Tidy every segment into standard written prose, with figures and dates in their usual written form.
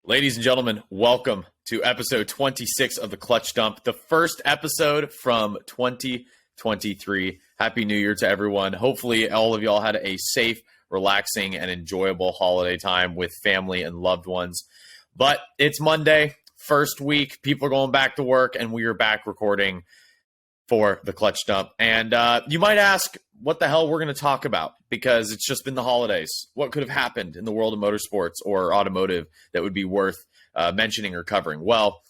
Ladies and gentlemen, welcome to episode 26 of the Clutch Dump, the first episode from 2023. Happy New Year to everyone. Hopefully, all of y'all had a safe, relaxing, and enjoyable holiday time with family and loved ones. But it's Monday, first week. People are going back to work, and we are back recording for the Clutch Dump. And you might ask what the hell we're going to talk about, because it's just been the holidays. What could have happened in the world of motorsports or automotive that would be worth mentioning or covering? Well,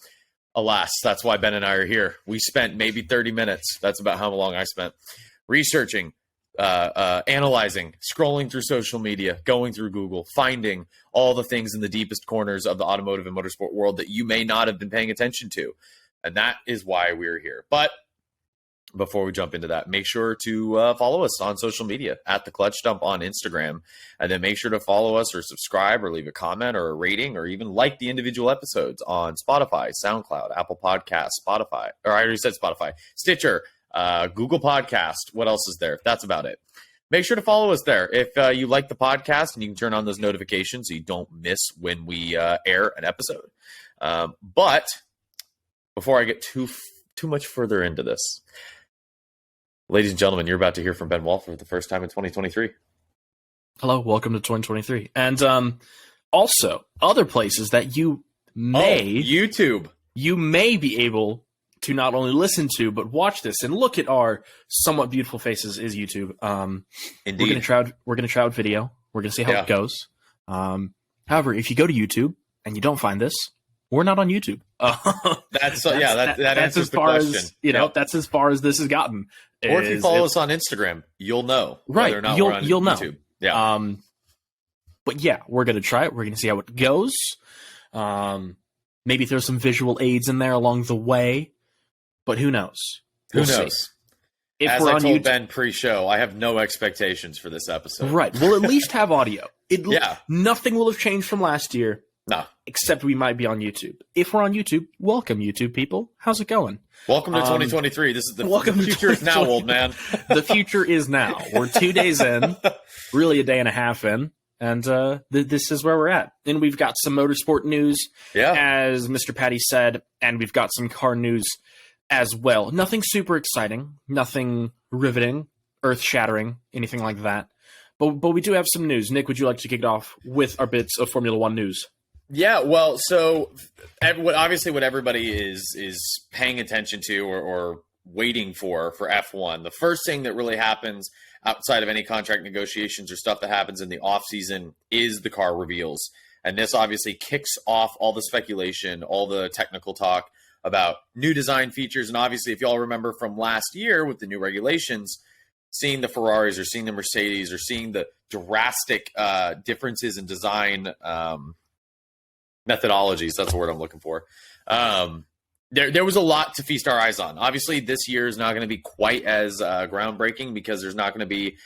alas, that's why Ben and I are here. We spent maybe 30 minutes. That's about how long I spent researching, analyzing, scrolling through social media, going through Google, finding all the things in the deepest corners of the automotive and motorsport world that you may not have been paying attention to. And that is why we're here. But before we jump into that, make sure to follow us on social media at the Clutch Dump on Instagram, and then make sure to follow us or subscribe or leave a comment or a rating or even like the individual episodes on Spotify, SoundCloud, Apple Podcasts, Spotify, or I already said Spotify, Stitcher, Google Podcast. What else is there? That's about it. Make sure to follow us there if you like the podcast, and you can turn on those notifications so you don't miss when we air an episode. But before I get too much further into this, ladies and gentlemen, you're about to hear from Ben Wall for the first time in 2023. Hello, welcome to 2023. And also, other places that you may... YouTube. You may be able to not only listen to, but watch this and look at our somewhat beautiful faces is YouTube. Indeed. We're going to try out video. We're going to see how it goes. However, if you go to YouTube and you don't find this, we're not on YouTube. That answers the question. That's as far as this has gotten. Or if you follow us on Instagram, you'll know whether or not we're on YouTube. Yeah. But yeah, we're gonna try it. We're gonna see how it goes. Maybe there's some visual aids in there along the way, but who knows? Who knows? As I told Ben pre-show, I have no expectations for this episode. Right. We'll at least have audio. Nothing will have changed from last year. No. Except we might be on YouTube. If we're on YouTube, welcome, YouTube people. How's it going? Welcome to 2023. This is the future is now, old man. The future is now. We're 2 days in, really a day and a half in, and this is where we're at. And we've got some motorsport news, as Mr. Patty said, and we've got some car news as well. Nothing super exciting, nothing riveting, earth-shattering, anything like that. But we do have some news. Nick, would you like to kick it off with our bits of Formula One news? Yeah, well, so obviously what everybody is paying attention to or waiting for F1, the first thing that really happens outside of any contract negotiations or stuff that happens in the offseason is the car reveals. And this obviously kicks off all the speculation, all the technical talk about new design features. And obviously, if y'all remember from last year with the new regulations, seeing the Ferraris or seeing the Mercedes or seeing the drastic differences in design methodologies, that's the word I'm looking for. There was a lot to feast our eyes on. Obviously, this year is not going to be quite as groundbreaking because there's not going to be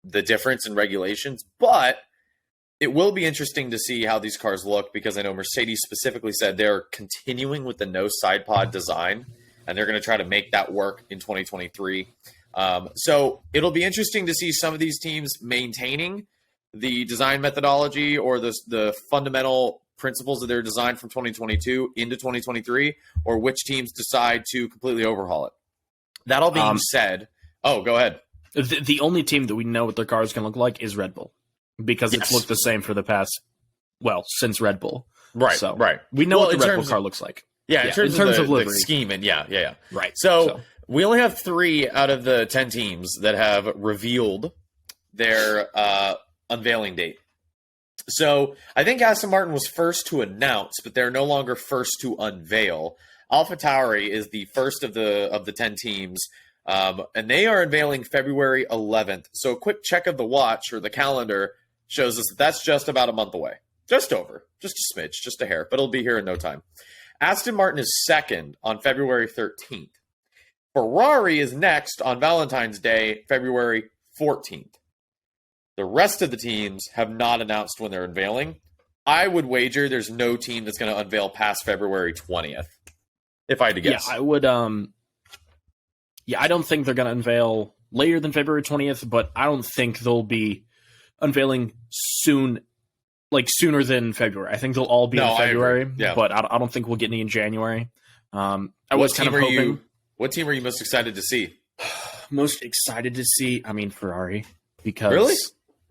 the difference in regulations, but it will be interesting to see how these cars look, because I know Mercedes specifically said they're continuing with the no side pod design, and they're going to try to make that work in 2023. So it'll be interesting to see some of these teams maintaining the design methodology or the fundamental principles of their design from 2022 into 2023, or which teams decide to completely overhaul it. That all being said, go ahead. The only team that we know what their car is going to look like is Red Bull, because it's looked the same for the past, since Red Bull. Right, so right. We know what the Red Bull car looks like. Yeah, in terms of livery. The scheme, and yeah. Right. So we only have 3 out of the 10 teams that have revealed their unveiling date. So I think Aston Martin was first to announce, but they're no longer first to unveil. AlphaTauri is the first of the 10 teams, and they are unveiling February 11th. So a quick check of the watch or the calendar shows us that that's just about a month away. Just over. Just a smidge, just a hair, but it'll be here in no time. Aston Martin is second on February 13th. Ferrari is next on Valentine's Day, February 14th. The rest of the teams have not announced when they're unveiling. I would wager there's no team that's going to unveil past February 20th, if I had to guess. Yeah, I would. I don't think they're going to unveil later than February 20th, but I don't think they'll be unveiling soon like sooner than February. I think they'll all be in February, yeah. But I don't think we'll get any in January. I was kind of hoping. What team are you most excited to see? Most excited to see? I mean, Ferrari, because really,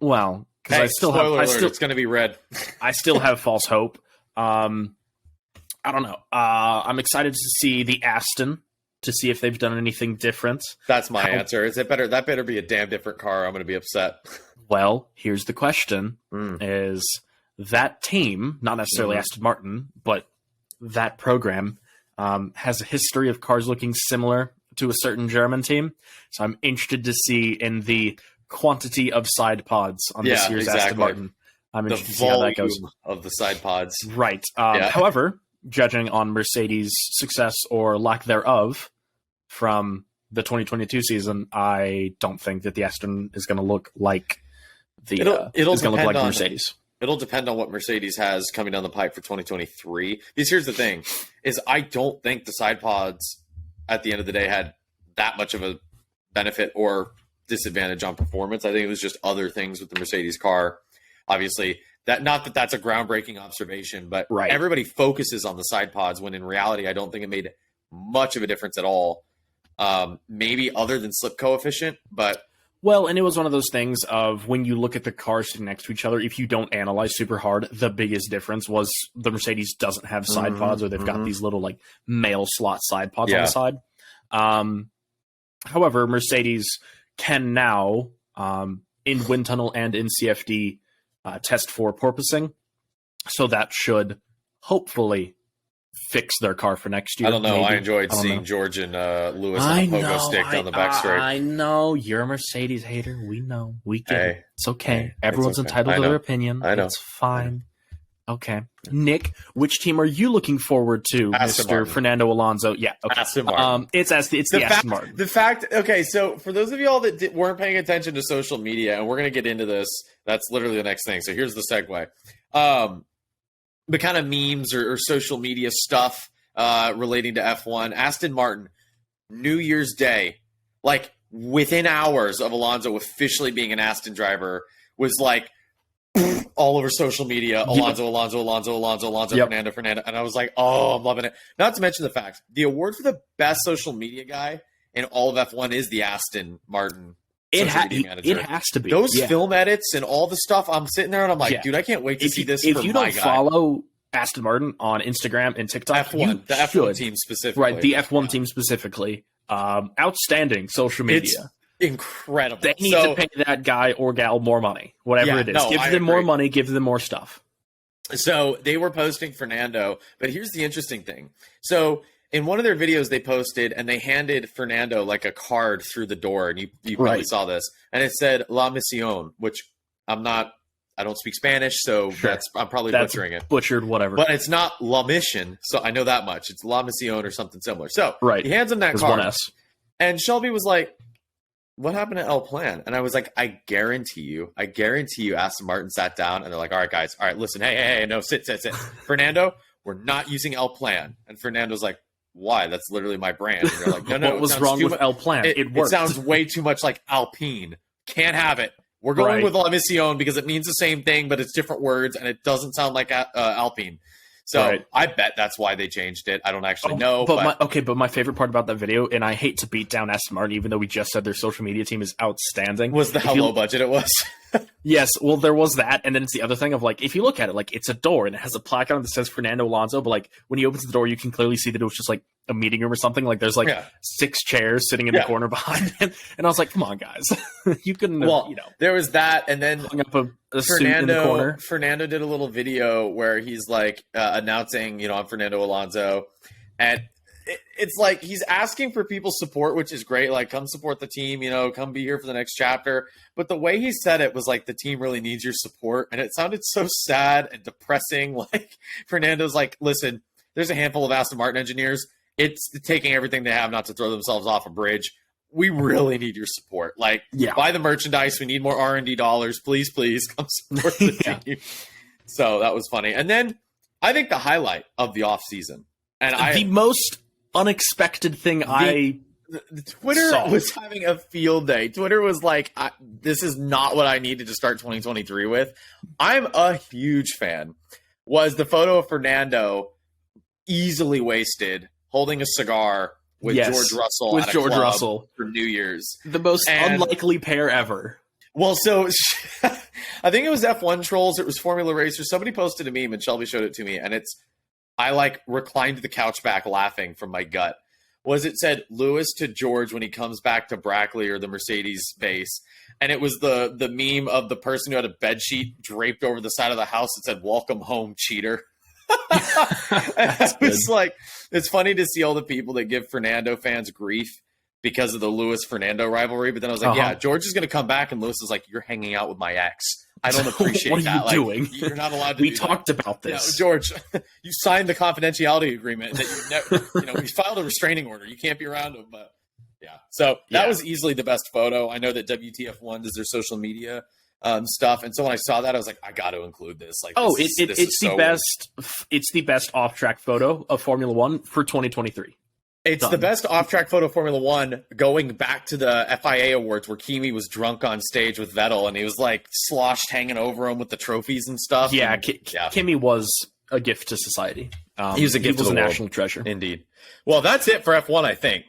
well, because hey, I still spoiler have. Alert, it's going to be red. I still have false hope. I don't know. I'm excited to see the Aston, to see if they've done anything different. That's my answer. Is it better? That better be a damn different car. I'm going to be upset. Well, here's the question: is that team, not necessarily Aston Martin, but that program, has a history of cars looking similar to a certain German team? So I'm interested to see in the quantity of side pods on this year's Aston Martin. I'm interested to see how that goes. Of the side pods, right? However, judging on Mercedes' success or lack thereof from the 2022 season, I don't think that the Aston is going to look like the Mercedes. It'll depend on what Mercedes has coming down the pipe for 2023. Because here's the thing, is I don't think the side pods at the end of the day had that much of a benefit or disadvantage on performance. I think it was just other things with the Mercedes car. Obviously, not that that's a groundbreaking observation, but everybody focuses on the side pods when in reality, I don't think it made much of a difference at all. Maybe other than slip coefficient, but well, and it was one of those things of when you look at the cars sitting next to each other, if you don't analyze super hard, the biggest difference was the Mercedes doesn't have side pods, or they've got these little like mail slot side pods on the side. However, Mercedes can now in wind tunnel and in CFD test for porpoising, so that should hopefully fix their car for next year. I don't know. Maybe. I enjoyed seeing George and Lewis on a pogo stick down the back straight. I know. You're a Mercedes hater. We know. We get it. It's okay. Everyone's okay. entitled to their opinion. I know. It's fine. Okay. Nick, which team are you looking forward to, Aston Mr. Martin. Fernando Alonso? Yeah. Okay. Aston Martin. It's the Aston Martin. The fact, okay, so for those of y'all that weren't paying attention to social media, and we're going to get into this, that's literally the next thing. So here's the segue. The kind of memes or social media stuff relating to F1. Aston Martin, New Year's Day, like within hours of Alonso officially being an Aston driver, was like all over social media. Alonso, Fernando. And I was like, oh, I'm loving it. Not to mention the fact, the award for the best social media guy in all of F1 is the Aston Martin. It has to be. Those film edits and all the stuff, I'm sitting there and I'm like, dude, I can't wait to see this. If you don't follow Aston Martin on Instagram and TikTok, F1, the F1 team specifically. Right, the F1 team specifically. Outstanding social media. It's incredible. They need to pay that guy or gal more money, whatever it is. Give them more money, give them more stuff. So they were posting Fernando, but here's the interesting thing. So in one of their videos they posted, and they handed Fernando like a card through the door, and you probably saw this, and it said La Misión, which I don't speak Spanish, so I'm probably butchering it. Butchered, whatever. But it's not La Mission, so I know that much. It's La Misión or something similar. So he hands him that card, and Shelby was like, what happened to El Plan? And I was like, I guarantee you, Aston Martin sat down, and they're like, all right, guys, all right, listen, hey, no, sit. Fernando, we're not using El Plan. And Fernando's like, why? That's literally my brand. And they're like, no. What was wrong with El Plan? It worked. It sounds way too much like Alpine. Can't have it. We're going with La Mission because it means the same thing, but it's different words, and it doesn't sound like Alpine. So I bet that's why they changed it. I don't actually know. But my favorite part about that video, and I hate to beat down Aston Martin, even though we just said their social media team is outstanding, was how low budget it was. Yes, well, there was that, and then it's the other thing of, like, if you look at it, like, it's a door, and it has a plaque on it that says Fernando Alonso, but, like, when he opens the door, you can clearly see that it was just, like, a meeting room or something. Like, there's, like, 6 chairs sitting in the corner behind him, and I was like, come on, guys. You couldn't have, there was that, and then hung up a suit in the corner. Fernando did a little video where he's, like, announcing, I'm Fernando Alonso, and it's like he's asking for people's support, which is great. Like, come support the team, come be here for the next chapter. But the way he said it was like, the team really needs your support. And it sounded so sad and depressing. Like, Fernando's like, listen, there's a handful of Aston Martin engineers. It's taking everything they have not to throw themselves off a bridge. We really need your support. Like, buy the merchandise. We need more R&D dollars. Please come support the team. So that was funny. And then I think the highlight of the off season, and the most unexpected thing I Twitter was having a field day. Twitter was like, this is not what I needed to start 2023 with. I'm a huge fan. Was the photo of Fernando easily wasted holding a cigar with George Russell at a club for New Year's. The most unlikely pair ever. Well, so I think it was F1 trolls. It was Formula Racers. Somebody posted a meme and Shelby showed it to me. And I like reclined the couch back laughing from my gut. It said Lewis to George when he comes back to Brackley or the Mercedes base. And it was the meme of the person who had a bed sheet draped over the side of the house that said, "Welcome home, cheater." It's like, it's funny to see all the people that give Fernando fans grief because of the Lewis-Fernando rivalry. But then I was like, yeah, George is going to come back, and Lewis is like, "You're hanging out with my ex. I don't appreciate what that. What are you doing? You're not allowed to We talked about this. Yeah, George, you signed the confidentiality agreement that you never, we filed a restraining order. You can't be around him." But yeah, so that was easily the best photo. I know that WTF1 does their social media stuff, and so when I saw that, I was like, I got to include this. Like, it's the best. It's the best off-track photo of Formula One for 2023. It's the best off-track photo of Formula One going back to the FIA Awards where Kimi was drunk on stage with Vettel and he was like sloshed hanging over him with the trophies and stuff. Yeah, Kimi was a gift to society. He was a gift to the national treasure. Indeed. Well, that's it for F1, I think.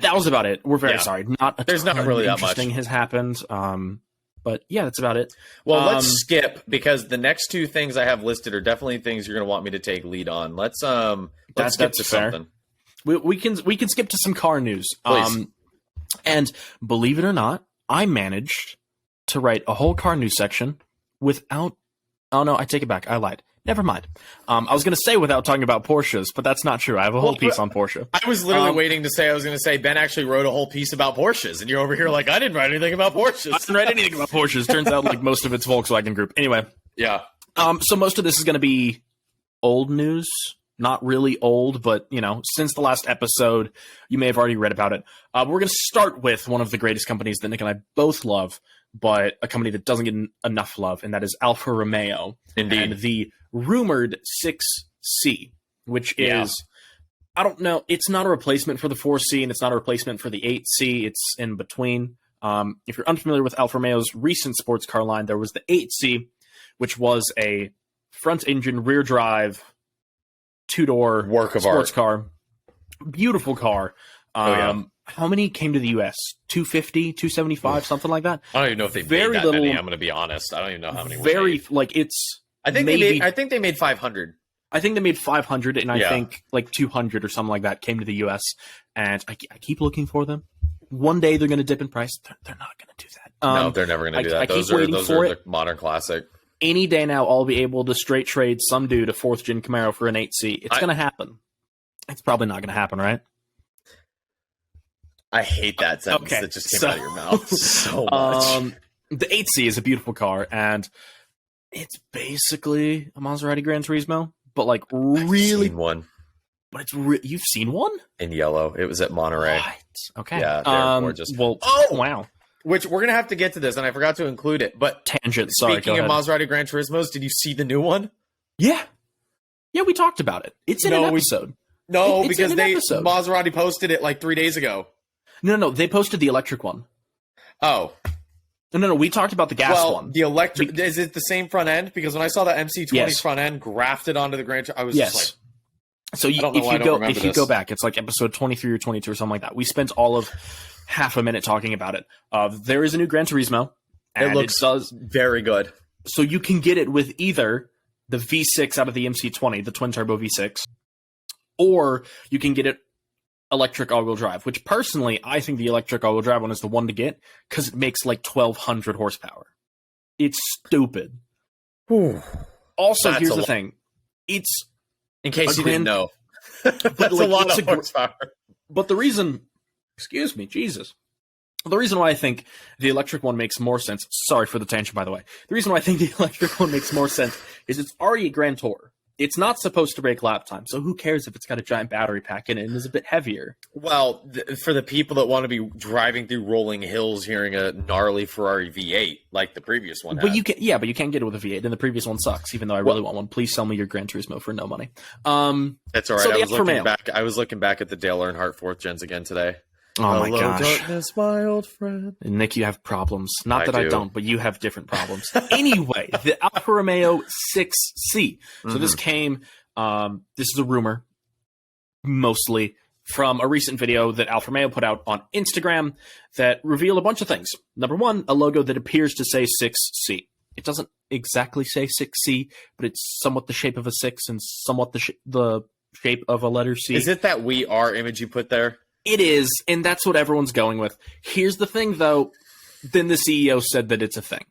That was about it. We're very sorry. There's not really that much. Interesting has happened. But yeah, that's about it. Well, let's skip because the next two things I have listed are definitely things you're going to want me to take lead on. Let's skip to something. We can skip to some car news. Please. And believe it or not, I managed to write a whole car news section without. Oh no, I take it back. I lied. Never mind. I was going to say without talking about Porsches, but that's not true. I have a whole piece on Porsche. I was literally waiting to say, I was going to say, Ben actually wrote a whole piece about Porsches, and you're over here like, I didn't write anything about Porsches. I didn't write anything about Porsches. Turns out like most of it's Volkswagen Group. Anyway. Yeah. So most of this is going to be old news. Not really old, but, since the last episode, you may have already read about it. We're going to start with one of the greatest companies that Nick and I both love, but a company that doesn't get enough love, and that is Alfa Romeo. Indeed. And the rumored 6C, which is, I don't know, it's not a replacement for the 4C, and it's not a replacement for the 8C. It's in between. If you're unfamiliar with Alfa Romeo's recent sports car line, there was the 8C, which was a front-engine, rear-drive, two-door work of sports art car. Beautiful car. How many came to the U.S.? 250, 275, something like that? I don't even know if they made that many. I'm going to be honest. I don't even know how many were made. I think they made 500. I think they made 500, and I think like 200 or something like that came to the U.S., and I keep looking for them. One day they're going to dip in price. They're not going to do that. No, they're never going to do that. Those are the modern classic. Any day now, I'll be able to straight trade some dude a 4th-gen Camaro for an 8C. It's going to happen. It's probably not going to happen, right? I hate that sentence that just came out of your mouth so much. The 8C is a beautiful car, and it's basically a Maserati Gran Turismo, but like really... I've seen one. But it's you've seen one? In yellow. It was at Monterey. What? Okay. Yeah, they're gorgeous. Well, wow. Which we're going to have to get to this, and I forgot to include it. But tangent, sorry. Speaking of Maserati Gran Turismos, did you see the new one? Yeah. Yeah, we talked about it. It's in an episode. Because Maserati posted it like 3 days ago. No. They posted the electric one. Oh. No. We talked about the gas one. The electric... is it the same front end? Because when I saw the MC20 front end grafted onto the Gran Turismo, I was just like... So if you go back, it's like episode 23 or 22 or something like that. We spent all of half a minute talking about it. There is a new Gran Turismo. And it does very good. So you can get it with either the V6 out of the MC20, the twin-turbo V6, or you can get it electric all-wheel drive, which personally, I think the electric all-wheel drive one is the one to get because it makes like 1,200 horsepower. It's stupid. Whew. Also, here's the thing. It's... In case you didn't know. But that's a lot of horsepower. But the reason... Excuse me, Jesus. The reason why I think the electric one makes more sense... Sorry for the tangent, by the way. The reason why I think the electric one makes more sense is it's already a Grand Tour. It's not supposed to break lap time, so who cares if it's got a giant battery pack in it and is a bit heavier? Well, for the people that want to be driving through rolling hills hearing a gnarly Ferrari V8 like the previous one had. But you can't get it with a V8, and the previous one sucks, even though I really want one. Please sell me your Gran Turismo for no money. That's all right. So I was looking back at the Dale Earnhardt 4th gens again today. Oh my gosh. Darkness, my old friend. Nick, you have problems. Not that I do. don't, but you have different problems. Anyway, the Alfa Romeo 6C. So this came, this is a rumor, mostly, from a recent video that Alfa Romeo put out on Instagram that revealed a bunch of things. Number one, a logo that appears to say 6C. It doesn't exactly say 6C, but it's somewhat the shape of a 6 and somewhat the shape of a letter C. Is it that We Are image you put there? It is, and that's what everyone's going with. Here's the thing, though. Then the CEO said that it's a thing.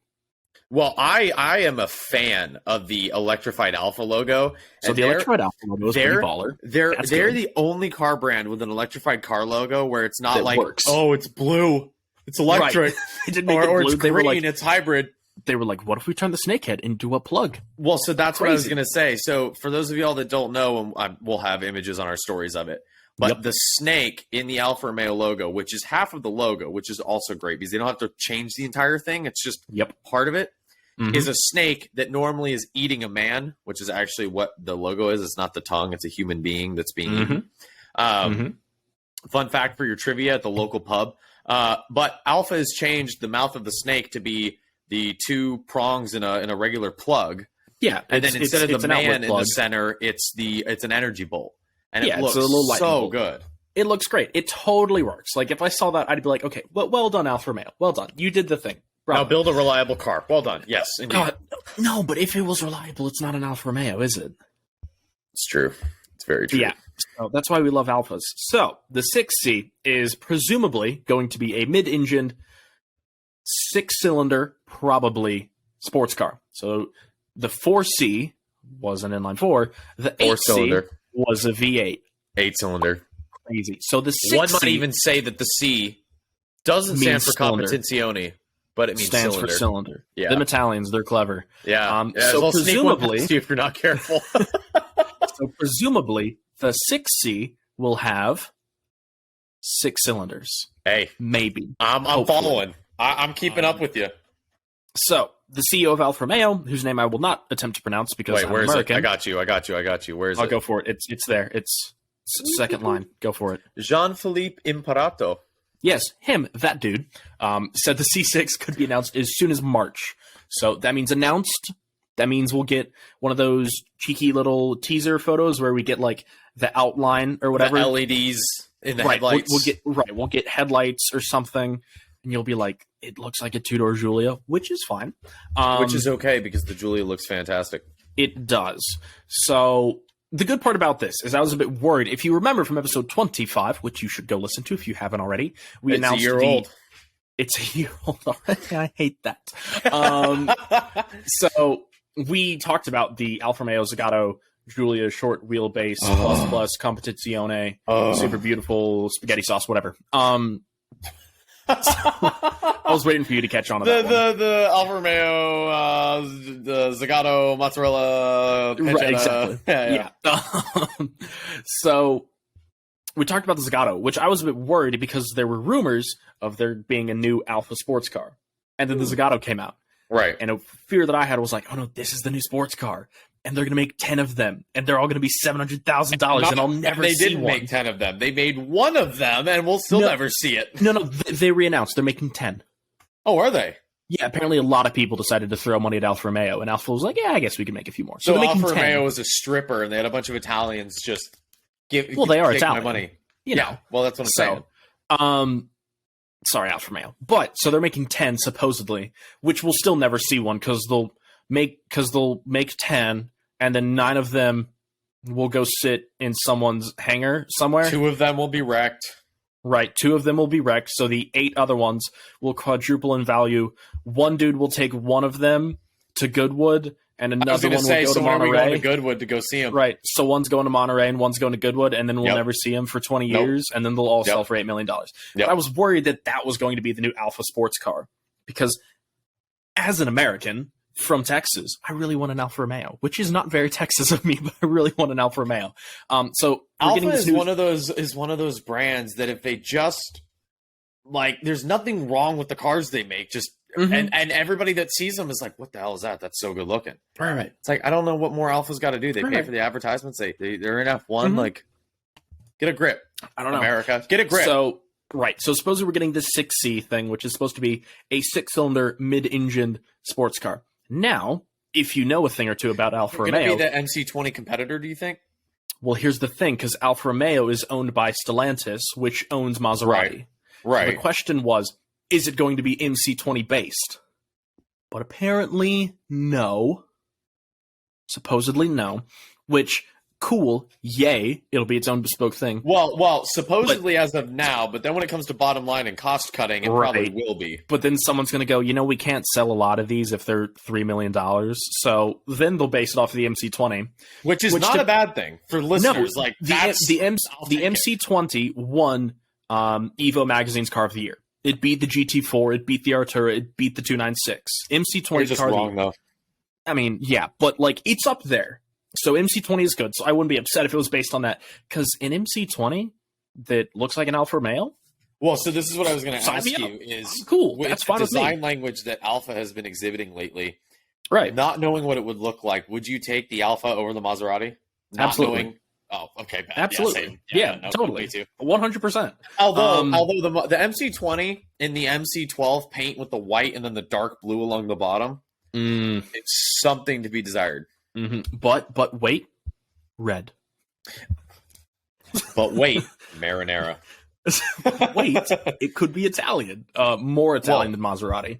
Well, I am a fan of the electrified Alfa logo. So the electrified Alfa logo is pretty baller. They're the only car brand with an electrified car logo where it's not that like, works. Oh, it's blue, it's electric, right. or it's green, it's hybrid. They were like, what if we turn the snakehead into a plug? Well, so that's what I was going to say. So for those of y'all that don't know, we'll have images on our stories of it. But the snake in the Alfa Romeo logo, which is half of the logo, which is also great because they don't have to change the entire thing. It's just part of it, is a snake that normally is eating a man, which is actually what the logo is. It's not the tongue. It's a human being that's being eaten. Fun fact for your trivia at the local pub. But Alfa has changed the mouth of the snake to be the two prongs in a regular plug. Yeah. And then instead of the man in the center, it's an energy bolt. And it looks so good. It looks great. It totally works. Like, if I saw that, I'd be like, okay, well done, Alfa Romeo. Well done. You did the thing. Bravo. Now build a reliable car. Well done. Yes. God, no, but if it was reliable, it's not an Alfa Romeo, is it? It's true. It's very true. Yeah. So that's why we love Alfas. So the 6C is presumably going to be a mid-engined, 6-cylinder, probably sports car. So the 4C was an inline-4. The 8C was a V8. 8-cylinder. Crazy. So the 6C... One might even say that the C doesn't stand for competizione, but it means stands cylinder. For cylinder. Yeah. Them Italians, they're clever. Yeah. So presumably... See if you're not careful. So presumably, the 6C will have 6 cylinders. Hey. Maybe. I'm following. I'm keeping up with you. So, the CEO of Alfa Romeo, whose name I will not attempt to pronounce because I'm American. I got you. Where is it? I'll go for it. It's there. It's second line. Go for it. Jean-Philippe Imparato. Yes, him, that dude, said the C6 could be announced as soon as March. So that means announced. That means we'll get one of those cheeky little teaser photos where we get like the outline or whatever. The LEDs in the headlights. We'll get headlights or something. And you'll be like, it looks like a two-door Giulia, which is fine. Which is okay because the Giulia looks fantastic. It does. So the good part about this is I was a bit worried. If you remember from episode 25, which you should go listen to if you haven't already, we announced a year old. It's a year old already. I hate that. So we talked about the Alfa Romeo Zagato Giulia short wheelbase plus competizione, super beautiful spaghetti sauce, whatever. I was waiting for you to catch on to that the Alfa Romeo, the Zagato mozzarella, right, exactly. Yeah. So we talked about the Zagato, which I was a bit worried because there were rumors of there being a new Alfa sports car, and then the Zagato came out. Right. And a fear that I had was like, oh no, this is the new sports car. And they're going to make 10 of them. And they're all going to be $700,000. And I'll never see one. They didn't make 10 of them. They made one of them, and we'll still never see it. No, they re-announced. They're making 10. Oh, are they? Yeah, apparently a lot of people decided to throw money at Alfa Romeo. And Alfa was like, yeah, I guess we can make a few more. So Alfa Romeo was a stripper, and they had a bunch of Italians just they are Italian. My money. You know. Well, that's what I'm saying. Sorry, Alfa Romeo. But, so they're making 10, supposedly, which we'll still never see one because they'll make 10, and then 9 of them will go sit in someone's hangar somewhere. 2 of them will be wrecked. Right, 2 of them will be wrecked, so the 8 other ones will quadruple in value. One dude will take one of them to Goodwood, and another one will go to Monterey. Going to Goodwood to go see him. Right, so one's going to Monterey and one's going to Goodwood, and then we'll never see him for 20 years, and then they'll all sell for $8 million. But I was worried that was going to be the new Alfa sports car, because as an American from Texas, I really want an Alfa Romeo, which is not very Texas of me, but I really want an Alfa Romeo. So Alfa is one of those brands that if they just there's nothing wrong with the cars they make, just and everybody that sees them is like, what the hell is that? That's so good looking. Right. It's like I don't know what more Alfa's got to do. They pay for the advertisements. They're in F1. Like, get a grip. I don't know. America, get a grip. So Right. So supposedly we're getting this 6C thing, which is supposed to be a 6-cylinder mid-engined sports car. Now, if you know a thing or two about Alfa Romeo, going to be the MC20 competitor, do you think? Well, here's the thing, because Alfa Romeo is owned by Stellantis, which owns Maserati. Right. So the question was, is it going to be MC20 based? But apparently, no. Supposedly, no. Which, cool, yay, it'll be its own bespoke thing. Well, supposedly as of now, but then when it comes to bottom line and cost cutting, it probably will be. But then someone's going to go, we can't sell a lot of these if they're $3 million. So then they'll base it off of the MC20. Which is not a bad thing for listeners. No, like the MC20 won Evo Magazine's Car of the Year. It beat the GT4, it beat the Artura, it beat the 296. MC20 just Car wrong, of the Year. though. I mean, yeah, but it's up there. So MC20 is good. So I wouldn't be upset if it was based on that. Because an MC20 that looks like an Alfa Romeo. Well, so this is what I was going to ask you is cool. That's fine with me. Design language that Alfa has been exhibiting lately. Right. Not knowing what it would look like, would you take the Alfa over the Maserati? Not Absolutely. Knowing, oh, okay. Bad. Absolutely. Yeah, totally. 100%. Although the MC20 in the MC12 paint with the white and then the dark blue along the bottom, it's something to be desired. Mm-hmm. But wait, red. But wait, marinara. Wait, it could be Italian. More Italian than Maserati.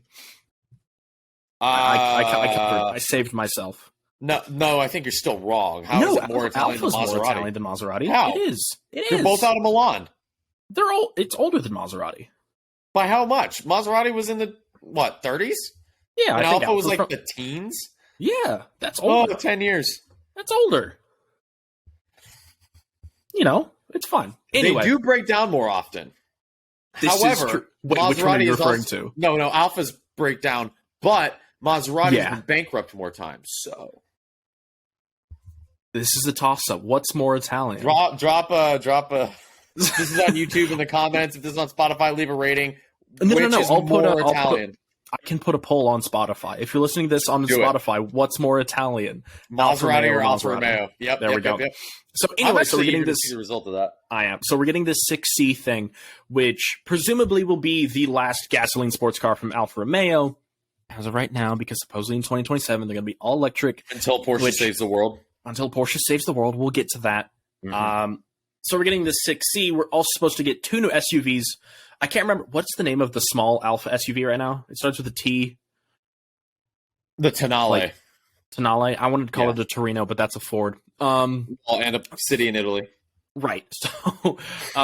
I saved myself. No, I think you're still wrong. How is it more Italian than Maserati? More Italian than Maserati. How? It is. They're both out of Milan. It's older than Maserati. By how much? Maserati was in the 30s? Yeah, and I think Alfa was like the teens. Yeah, that's older. 10 years. That's older. It's fine. Anyway, they do break down more often. However, which one are you referring to? No, Alfa's break down, but Maserati's been bankrupt more times. So this is a toss-up. What's more Italian? Drop a. This is on YouTube in the comments. If this is on Spotify, leave a rating. No. Italian? I can put a poll on Spotify. If you're listening to this on Spotify, what's more Italian? Maserati or Alfa Romeo? Yep. There we go. Yep. So anyway, we're getting this. See the result of that. I am. So we're getting this 6C thing, which presumably will be the last gasoline sports car from Alfa Romeo as of right now, because supposedly in 2027 they're going to be all electric until Porsche saves the world. Until Porsche saves the world, we'll get to that. Mm-hmm. So we're getting this 6C. We're also supposed to get 2 new SUVs. I can't remember. What's the name of the small Alfa SUV right now? It starts with a T. The Tonale. Tonale. I wanted to call it a Torino, but that's a Ford. And a city in Italy. Right.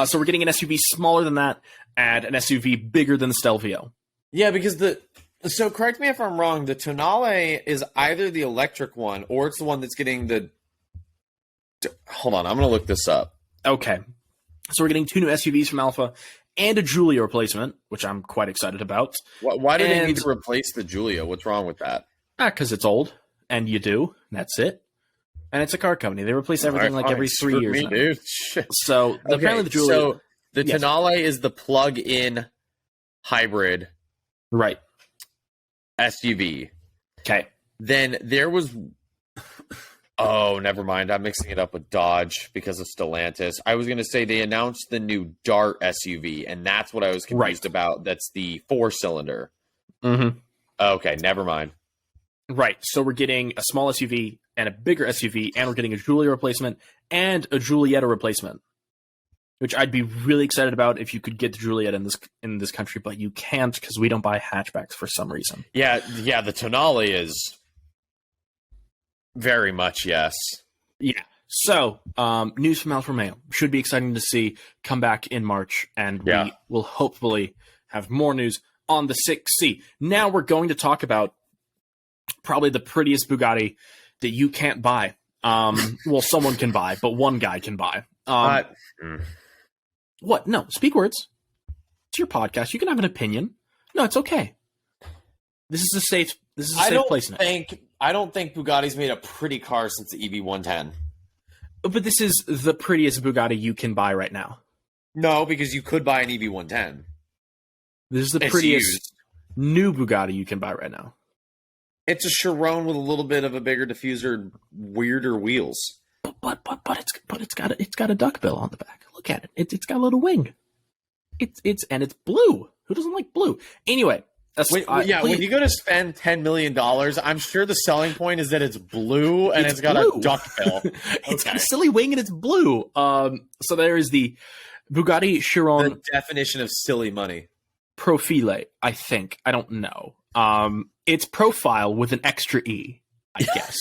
So we're getting an SUV smaller than that and an SUV bigger than the Stelvio. Yeah, because so correct me if I'm wrong, the Tonale is either the electric one or it's the one that's getting the... Hold on, I'm going to look this up. Okay. So we're getting 2 new SUVs from Alfa and a Giulia replacement, which I'm quite excited about. Why do they need to replace the Giulia? What's wrong with that? Because it's old, and you do. And that's it. And it's a car company. They replace everything every 3 years. Dude. So apparently the Giulia... So the Tonale is the plug-in hybrid SUV. Okay. Then there was... Oh, never mind. I'm mixing it up with Dodge because of Stellantis. I was going to say they announced the new Dart SUV, and that's what I was confused about. That's the 4-cylinder. Mm-hmm. Okay, never mind. Right. So we're getting a small SUV and a bigger SUV, and we're getting a Giulia replacement and a Giulietta replacement, which I'd be really excited about if you could get the Giulietta in this country, but you can't because we don't buy hatchbacks for some reason. Yeah. The Tonale is... Very much, yes. Yeah. So, news from Alfa Romeo. Should be exciting to see come back in March, and we will hopefully have more news on the 6C. Now we're going to talk about probably the prettiest Bugatti that you can't buy. Well, someone can buy, but one guy can buy. What? No, speak words. It's your podcast. You can have an opinion. No, it's okay. This is a safe place now. I don't think Bugatti's made a pretty car since the EV110. But this is the prettiest Bugatti you can buy right now. No, because you could buy an EV110. This is the prettiest new Bugatti you can buy right now. It's a Chiron with a little bit of a bigger diffuser, weirder wheels. But it's got a duckbill on the back. Look at it. It's got a little wing. It's blue. Who doesn't like blue? Anyway, when you go to spend $10 million, I'm sure the selling point is that it's blue and it's got blue. a duckbill. It's got a silly wing and it's blue. So there is the Bugatti Chiron. The definition of silly money. Profilee, I think. I don't know. It's profile with an extra E, I guess.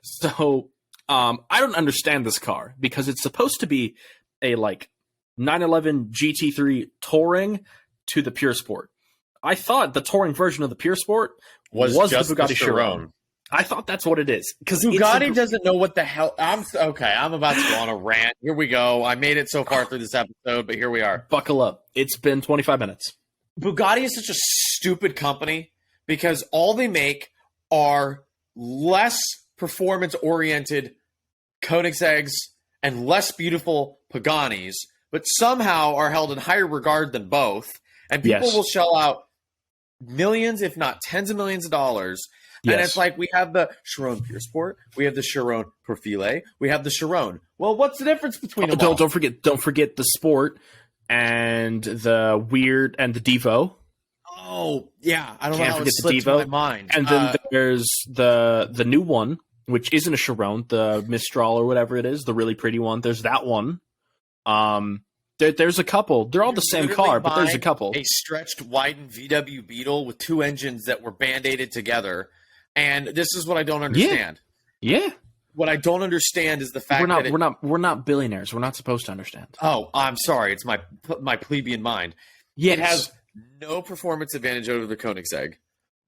So I don't understand this car because it's supposed to be a 911 GT3 Touring to the Pur-Sport. I thought the touring version of the Pur-Sport was just the Bugatti Chiron. I thought that's what it is. Because Bugatti doesn't know what the hell. I'm about to go on a rant. Here we go. I made it so far through this episode, but here we are. Buckle up. It's been 25 minutes. Bugatti is such a stupid company because all they make are less performance-oriented Koenigseggs and less beautiful Paganis, but somehow are held in higher regard than both. And people will shell out millions, if not tens of millions of dollars. Yes. And it's like we have the Chiron Pur-Sport, we have the Chiron Profilee, we have the Chiron. Well, what's the difference between them? Don't forget the Sport and the Weird and the Devo. Oh yeah, I don't know how it slipped my mind. And then there's the new one, which isn't a Chiron, the Mistral or whatever it is, the really pretty one. There's that one. There's a couple. They're all the same car, but there's a couple. A stretched, widened VW Beetle with two engines that were band-aided together. And this is what I don't understand. Yeah. What I don't understand is the fact we're not billionaires. We're not supposed to understand. Oh, I'm sorry. It's my plebeian mind. Yes. It has no performance advantage over the Koenigsegg.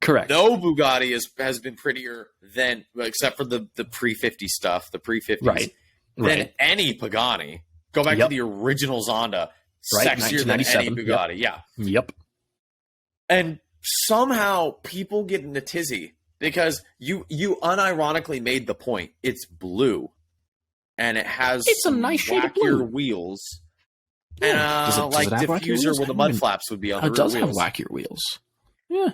Correct. No Bugatti has been prettier than, except for the pre-50 stuff, the pre-50s, than any Pagani. Go back to the original Zonda. Right, Sexier than any Bugatti. Yep. And somehow people get in a tizzy because you unironically made the point. It's blue. And it has a nice shade of blue. Wheels. Yeah. And diffuser where the mud flaps would be on the rear wheels. It does have wackier wheels. Yeah.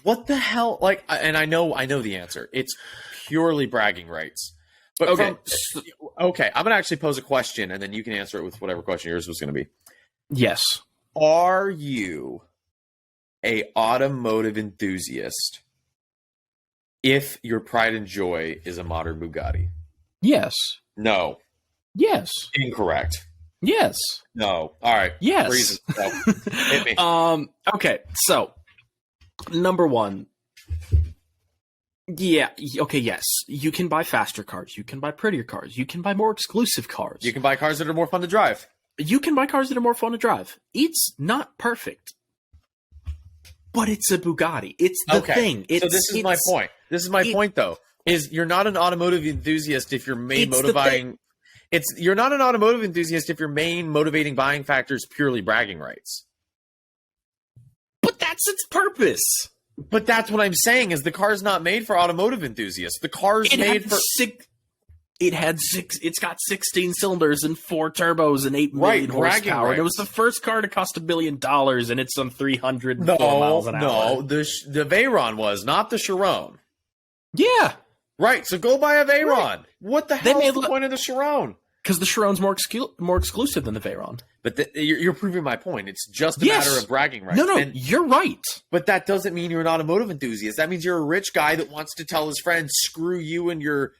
What the hell? And I know the answer. It's purely bragging rights. But okay, I'm going to actually pose a question, and then you can answer it with whatever question yours was going to be. Yes. Are you a automotive enthusiast if your pride and joy is a modern Bugatti? Yes. No. Yes. Incorrect. Yes. No. All right. Yes. Reasons. No. Hit me. Okay, so number one. Yeah, okay, yes. You can buy faster cars. You can buy prettier cars. You can buy more exclusive cars. You can buy cars that are more fun to drive. It's not perfect. But it's a Bugatti. It's the thing. So this is my point. This is my point, though, is you're not an automotive enthusiast if your main motivating... You're not an automotive enthusiast if your main motivating buying factor is purely bragging rights. But that's its purpose. But that's what I'm saying is the car's not made for automotive enthusiasts. The car's made for it's got 16 cylinders and 4 turbos and 8 million horsepower. And it was the first car to cost $1 billion and it's on 304 miles an hour. No, the Veyron was, not the Chiron. Yeah. Right, so go buy a Veyron. Right. What the hell is the point of the Chiron? Because the Chiron's more exclusive than the Veyron. But you're proving my point. It's just a matter of bragging rights. No, you're right. But that doesn't mean you're an automotive enthusiast. That means you're a rich guy that wants to tell his friends, screw you and your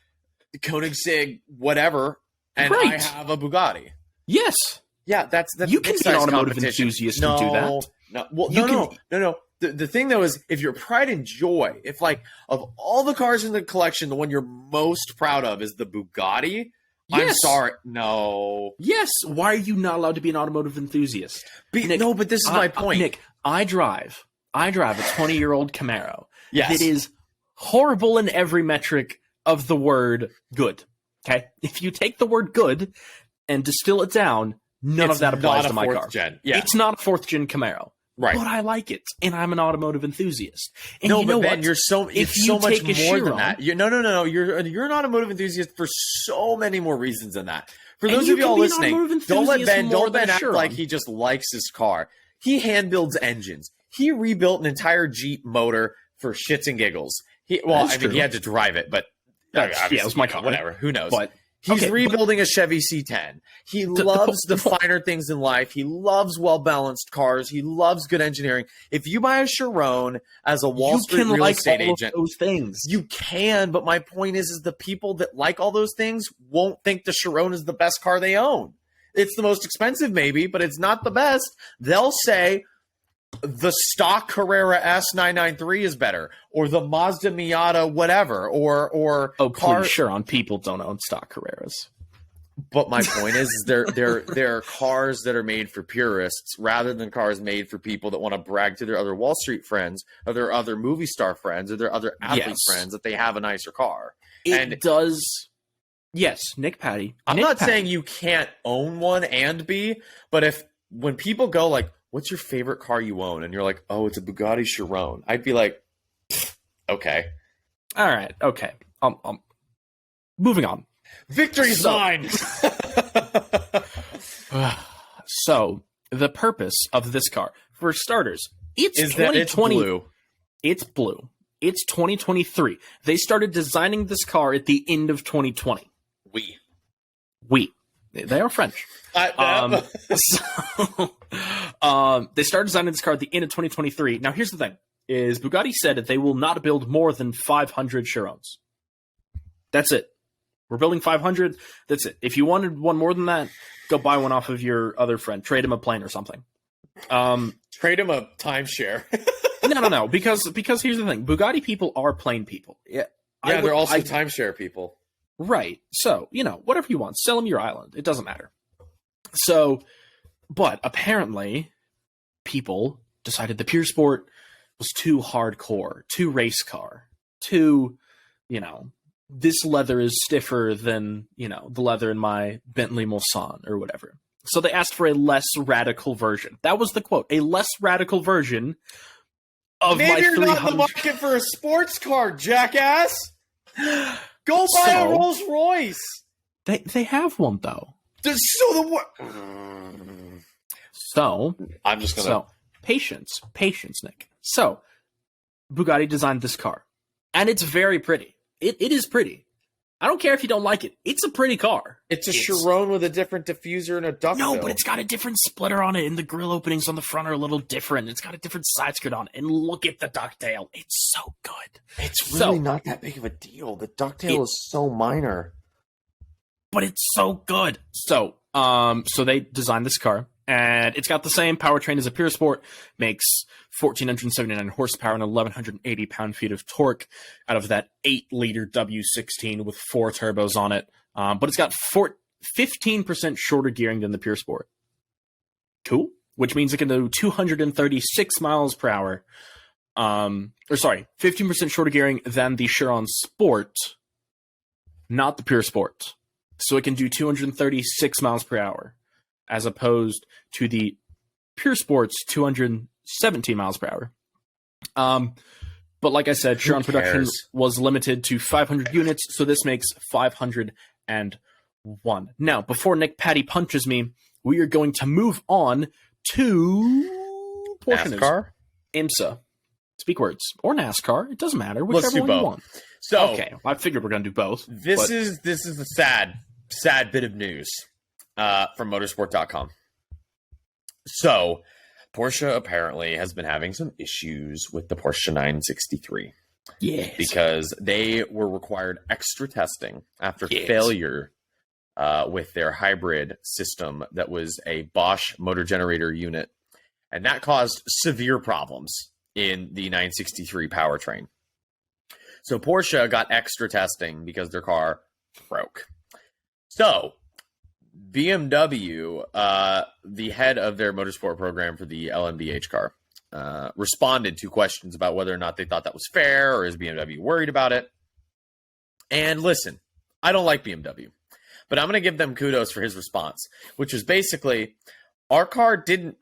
Koenigsegg whatever, and I have a Bugatti. Yes. Yeah, that's you can be an automotive enthusiast and do that. No. The thing, though, is if your pride and joy, if, of all the cars in the collection, the one you're most proud of is the Bugatti... Yes. I'm sorry. No. Yes. Why are you not allowed to be an automotive enthusiast? Nick, no, but this is my point. Nick, I drive a 20-year-old Camaro. Yes. That is horrible in every metric of the word good. Okay? If you take the word good and distill it down, none of that applies to my car. Gen. Yeah. It's not a 4th-gen Camaro. Right. But I like it, and I'm an automotive enthusiast. And no, you know but Ben, what? you're so much more than that. No. You're an automotive enthusiast for so many more reasons than that. For those of y'all listening, don't let Ben act like he just likes his car. He hand builds engines. He rebuilt an entire Jeep motor for shits and giggles. He had to drive it, but it was my car. Whatever. Who knows? But He's rebuilding a Chevy C10. He loves the finer things in life. He loves well-balanced cars. He loves good engineering. If you buy a Chiron as a Wall Street real estate agent, those things. You can, but my point is the people that like all those things won't think the Chiron is the best car they own. It's the most expensive, maybe, but it's not the best. They'll say the stock Carrera S993 is better, or the Mazda Miata whatever, or please, Chiron people don't own stock Carreras. But my point is they're cars that are made for purists rather than cars made for people that want to brag to their other Wall Street friends or their other movie star friends or their other athlete friends that they have a nicer car. It does. Yes, Nick Patty. I'm not saying you can't own one and be, but when people go like, what's your favorite car you own? And you're like, oh, it's a Bugatti Chiron. I'd be like, okay. All right. Okay. Moving on. Victory sign. So the purpose of this car, for starters, it's 2020. It's blue. It's blue. It's 2023. They started designing this car at the end of 2020. We. They are French. They started designing this car at the end of 2023. Now, here's the thing: is Bugatti said that they will not build more than 500 Chirons. That's it. We're building 500. That's it. If you wanted one more than that, go buy one off of your other friend. Trade him a plane or something. Trade him a timeshare. No. Because here's the thing: Bugatti people are plane people. Yeah, they're also timeshare people. Right. So, whatever you want. Sell them your island. It doesn't matter. So, but apparently, people decided the Pur-Sport was too hardcore, too race car, too, this leather is stiffer than, the leather in my Bentley Mulsanne or whatever. So they asked for a less radical version. That was the quote. A less radical version of Maybe my you're 300. not in the market for a sports car, jackass. Go buy a Rolls Royce. They have one though. So I'm just gonna. So patience, Nick. So Bugatti designed this car, and it's very pretty. It is pretty. I don't care if you don't like it. It's a pretty car. It's a Chiron with a different diffuser and a duckbill. No, but it's got a different splitter on it, and the grill openings on the front are a little different. It's got a different side skirt on it, and look at the ducktail. It's so good. It's really not that big of a deal. The ducktail is so minor. But it's so good. So they designed this car, and it's got the same powertrain as a Pur-Sport, makes 1,479 horsepower and 1,180 pound-feet of torque out of that 8-liter W16 with 4 turbos on it. But it's got 15% shorter gearing than the Pur-Sport. Cool. Which means it can do 236 miles per hour. 15% shorter gearing than the Chiron Sport, not the Pur-Sport. So it can do 236 miles per hour, as opposed to the Pur-Sport's 217 miles per hour. But like I said, Chiron production was limited to 500 units, so this makes 501. Now, before Nick Patty punches me, we are going to move on to Porsche NASCAR? IMSA. Speak words. Or NASCAR. It doesn't matter. Whichever one you want. So, okay, I figured we're going to do both. This is a sad bit of news from motorsport.com. So, Porsche apparently has been having some issues with the Porsche 963. Yes. Because they were required extra testing after failure with their hybrid system that was a Bosch motor generator unit. And that caused severe problems in the 963 powertrain. So Porsche got extra testing because their car broke. So BMW, the head of their motorsport program for the LMDH car, responded to questions about whether or not they thought that was fair or is BMW worried about it. And listen, I don't like BMW, but I'm going to give them kudos for his response, which was basically, our car didn't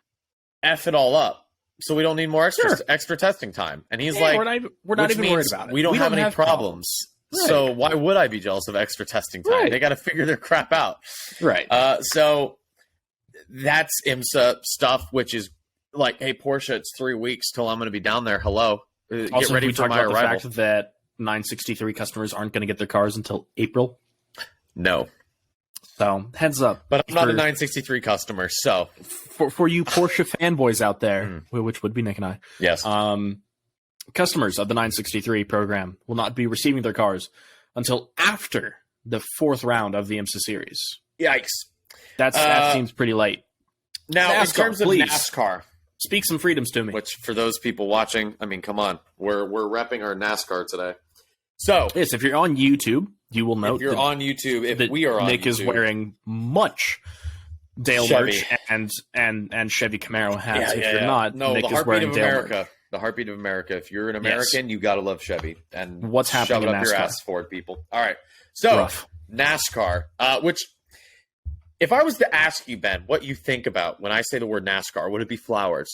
F it all up, so we don't need more extra testing time. And he's like, we're not even worried about it. We don't have any problems. Right. So why would I be jealous of extra testing time? Right. They got to figure their crap out. Right. So that's IMSA stuff, which is like, hey, Porsche, it's 3 weeks till I'm going to be down there. Hello. Get ready for my arrival. The fact that 963 customers aren't going to get their cars until April? No. So heads up. But I'm not a 963 customer, so for you Porsche fanboys out there, which would be Nick and I. Yes. Customers of the 963 program will not be receiving their cars until after the 4th round of the IMSA series. Yikes. That seems pretty late. Now, NASCAR, in terms of please. NASCAR, Speak some freedoms to me. which for those people watching, I mean, come on, we're repping our NASCAR today. So, Yes, if you're on YouTube, you will note if you're on YouTube, if we are on Nick YouTube, is wearing much Dale Chevy. merch and Chevy Camaro hats. If you're yeah. not, No, Nick the is heartbeat wearing of Dale America. merch. The heartbeat of America. If you're an American, you got to love Chevy. And What's happening shove it in up your NASCAR? ass for it, people. All right. So, Rough. NASCAR, which, if I was to ask you, Ben, what you think about when I say the word NASCAR, would it be flowers?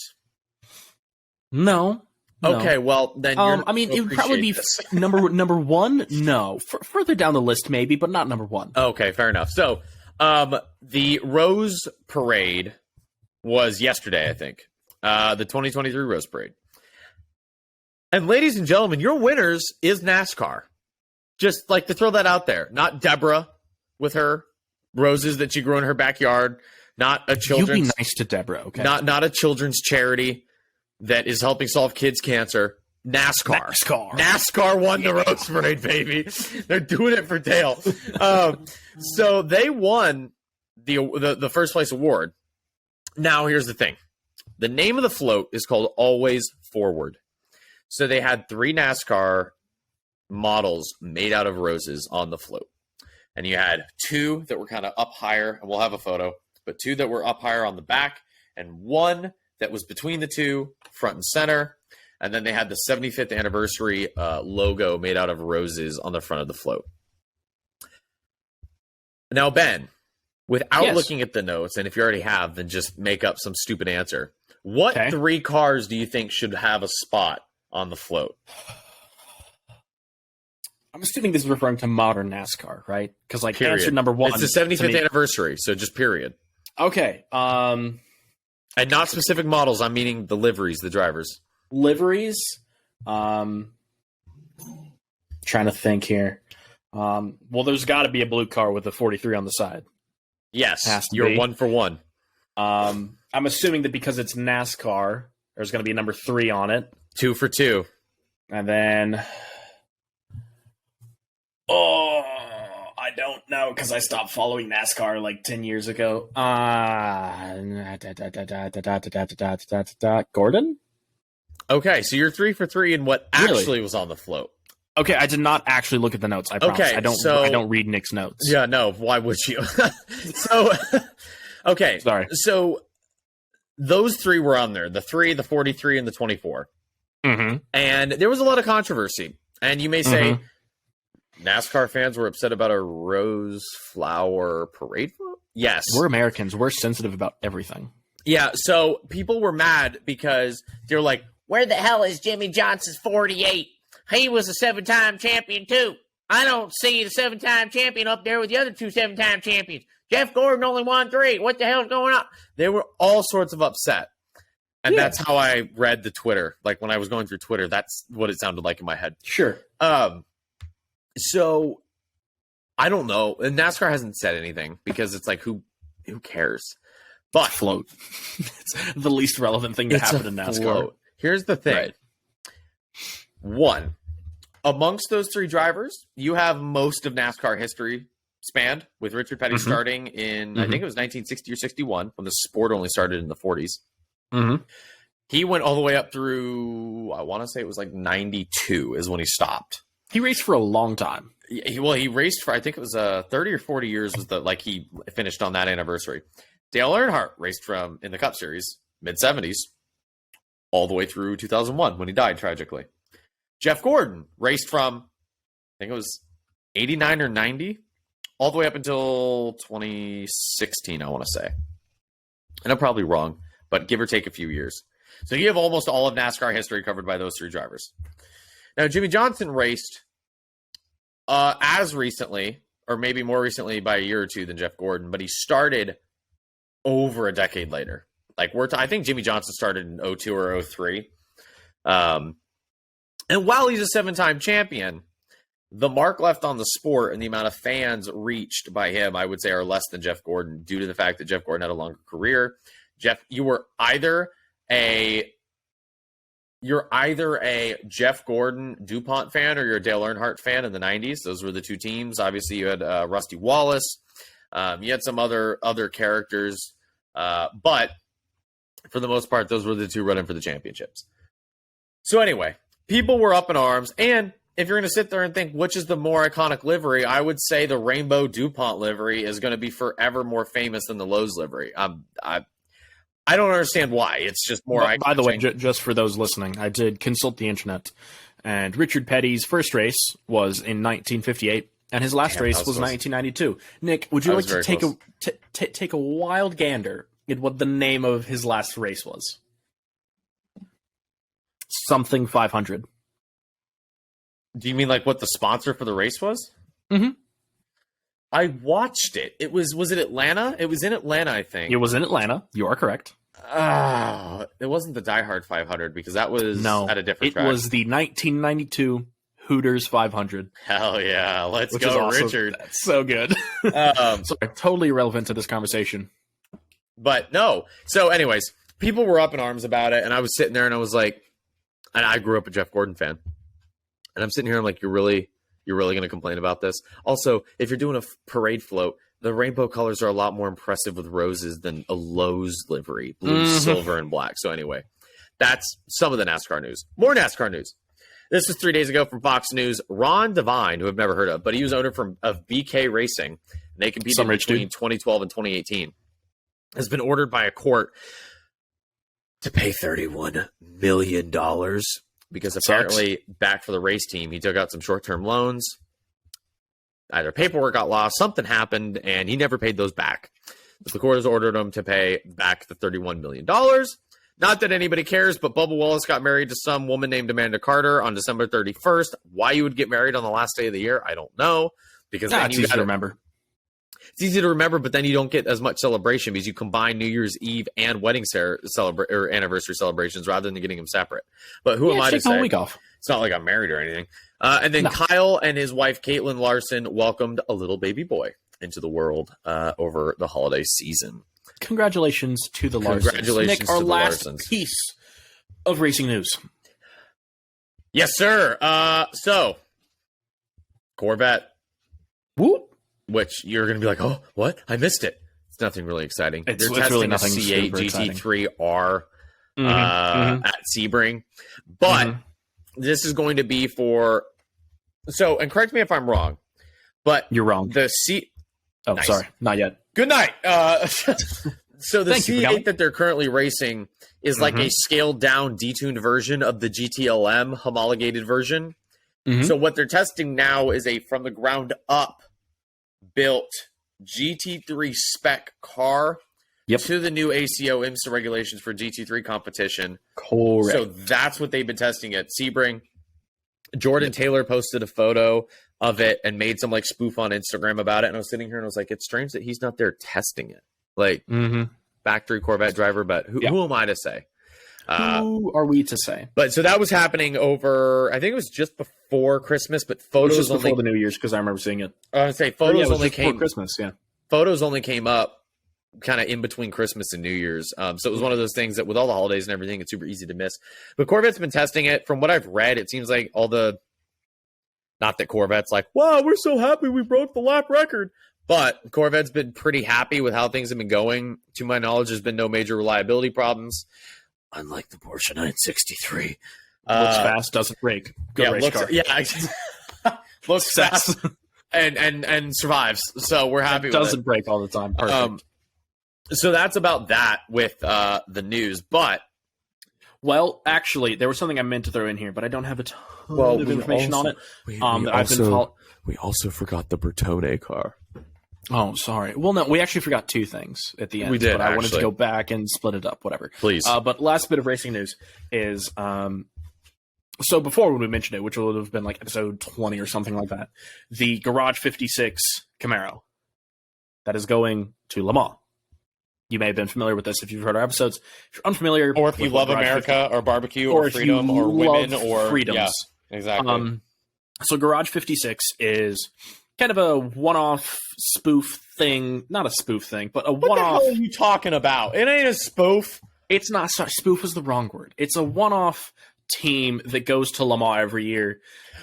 No. Okay, well, then you're I mean, it would probably be number one. No, further down the list, maybe, but not number one. Okay, fair enough. So, the Rose Parade was yesterday, I think. The 2023 Rose Parade. And ladies and gentlemen, your winners is NASCAR. Just like to throw that out there. Not Deborah with her roses that she grew in her backyard. Not a children's. You be nice to Deborah, okay? Not a children's charity that is helping solve kids' cancer. NASCAR. NASCAR won the Rose Parade, baby. They're doing it for Dale. So they won the first place award. Now, here's the thing. The name of the float is called Always Forward. So they had 3 NASCAR models made out of roses on the float. And you had 2 that were kind of up higher, and we'll have a photo, but 2 that were up higher on the back, and 1 that was between the 2, front and center. And then they had the 75th anniversary logo made out of roses on the front of the float. Now, Ben, without looking at the notes, and if you already have, then just make up some stupid answer. What 3 cars do you think should have a spot on the float? I'm assuming this is referring to modern NASCAR, right? Because Period. answer number 1. It's the 75th anniversary, so just period. Okay. And not specific models. I'm meaning the liveries, the drivers. Liveries. Trying to think here. Well, there's got to be a blue car with a 43 on the side. Yes, Has to you're be. 1 for 1. I'm assuming that because it's NASCAR, there's going to be a number 3 on it. 2 for 2. And then... Oh, I don't know because I stopped following NASCAR like 10 years ago. Gordon? Okay, so you're 3 for 3 in what actually was on the float. Okay, I did not actually look at the notes. I promise. Okay, I don't read Nick's notes. Yeah, no, why would you? So, okay. Sorry. So, those 3 were on there. The 3, the 43, and the 24. Mm-hmm. And there was a lot of controversy. And you may say, NASCAR fans were upset about a rose flower parade float? Yes. We're Americans. We're sensitive about everything. Yeah, so people were mad because they're like, where the hell is Jimmy Johnson's 48? He was a 7-time champion, too. I don't see the 7-time champion up there with the other 2 7-time champions. Jeff Gordon only won 3. What the hell's going on? They were all sorts of upset. And that's how I read the Twitter. Like, when I was going through Twitter, that's what it sounded like in my head. Sure. So, I don't know. And NASCAR hasn't said anything because it's like, who cares? But float. It's the least relevant thing to happen in NASCAR. Float. Here's the thing. Right. 1, amongst those 3 drivers, you have most of NASCAR history spanned, with Richard Petty starting in, I think it was 1960 or 61, when the sport only started in the 40s. Mm-hmm. He went all the way up through, I want to say it was like 92 is when he stopped. He raced for a long time. He raced for, I think it was 30 or 40 years was he finished on that anniversary. Dale Earnhardt raced in the Cup Series, mid-70s, all the way through 2001 when he died tragically. Jeff Gordon raced from, I think it was 89 or 90, all the way up until 2016, I want to say. And I'm probably wrong, but give or take a few years. So you have almost all of NASCAR history covered by those 3 drivers. Now, Jimmy Johnson raced as recently, or maybe more recently by a year or 2 than Jeff Gordon, but he started over a decade later. Like I think Jimmy Johnson started in 02 or 03. And while he's a 7-time champion, the mark left on the sport and the amount of fans reached by him, I would say, are less than Jeff Gordon due to the fact that Jeff Gordon had a longer career. Jeff, you were either a Jeff Gordon DuPont fan or you're a Dale Earnhardt fan in the 90s. Those were the two teams. Obviously, you had Rusty Wallace. You had some other characters. But for the most part, those were the two running for the championships. So anyway, people were up in arms. And if you're going to sit there and think, which is the more iconic livery, I would say the rainbow DuPont livery is going to be forever more famous than the Lowe's livery. I don't understand why. It's just more iconic. By the way, just for those listening, I did consult the internet. And Richard Petty's first race was in 1958. And his last race was 1992. Nick, would you like to take a wild gander at what the name of his last race was? Something 500. Do you mean like what the sponsor for the race was? Mm-hmm. I watched it. Was it Atlanta? It was in Atlanta, I think. It was in Atlanta. You are correct. It wasn't the Die Hard 500 because that was at a different track. It was the 1992 Hooters 500. Hell yeah. Let's go, Richard. That's so good. Sorry, totally irrelevant to this conversation. But no. So anyways, people were up in arms about it, and I was sitting there and I was like, and I grew up a Jeff Gordon fan. And I'm sitting here, I'm like, you're really going to complain about this? Also, if you're doing a parade float, the rainbow colors are a lot more impressive with roses than a Lowe's livery, blue, silver, and black. So anyway, that's some of the NASCAR news. More NASCAR news. This was 3 days ago from Fox News. Ron Devine, who I've never heard of, but he was owner of BK Racing. And they competed between 2012 and 2018. Has been ordered by a court to pay $31 million because apparently back for the race team, he took out some short-term loans. Either paperwork got lost, something happened, and he never paid those back. But the court has ordered him to pay back the $31 million. Not that anybody cares, but Bubba Wallace got married to some woman named Amanda Carter on December 31st. Why you would get married on the last day of the year, I don't know. Because it's easy to remember. It's easy to remember, but then you don't get as much celebration because you combine New Year's Eve and wedding anniversary celebrations rather than getting them separate. But who am I to say? Week off. It's not like I'm married or anything. And then Kyle and his wife, Caitlin Larson, welcomed a little baby boy into the world over the holiday season. Congratulations to the Larsons. Congratulations Nick, to our the last Larsons. piece of racing news. Yes, sir. So, Corvette. Whoop. Which you're going to be like, oh, what? I missed it. It's nothing really exciting. It's testing really nothing a C8 GT3R at Sebring. But this is going to be for... So, and correct me if I'm wrong, but... You're wrong. Oh, nice. Sorry. Not yet. Good night. So the C8 that they're currently racing is like a scaled-down, detuned version of the GTLM homologated version. So what they're testing now is a from-the-ground-up built GT3 spec car to the new ACO IMSA regulations for GT3 competition. Correct. So that's what they've been testing at Sebring. Jordan Taylor posted a photo of it and made some like spoof on Instagram about it. And I was sitting here and I was like, it's strange that he's not there testing it. Like factory Corvette driver, but who am I to say? Who are we to say? But so that was happening over, I think it was just before Christmas, but photos just before the New Year's because I remember seeing it. I would say photos only came Christmas. Yeah, photos only came up kind of in between Christmas and New Year's. So it was one of those things that with all the holidays and everything, it's super easy to miss. But Corvette's been testing it. From what I've read, it seems like not that Corvette's like, wow, we're so happy we broke the lap record. But Corvette's been pretty happy with how things have been going. To my knowledge, there's been no major reliability problems. Unlike the Porsche 963. Looks fast, doesn't break. Good race car. Yeah, looks fast and survives. So we're happy with it. Doesn't break all the time. Perfect. So that's about that with the news. But well, actually, there was something I meant to throw in here, but I don't have a ton of information on it. We also forgot the Bertone car. Oh, sorry. Well, no, we actually forgot two things at the end. We did, but I wanted to go back and split it up, whatever. Please. But last bit of racing news is, so before when we mentioned it, which would have been like episode 20 or something like that, the Garage 56 Camaro that is going to Le Mans. You may have been familiar with this if you've heard our episodes. If you're unfamiliar, or if you love America or barbecue or freedom or women or freedoms. Yeah, exactly. So Garage 56 is kind of a one-off spoof thing. Not a spoof thing, but a one-off. What the hell are you talking about? It ain't a spoof. It's not. Sorry, spoof was the wrong word. It's a one-off team that goes to Le Mans every year.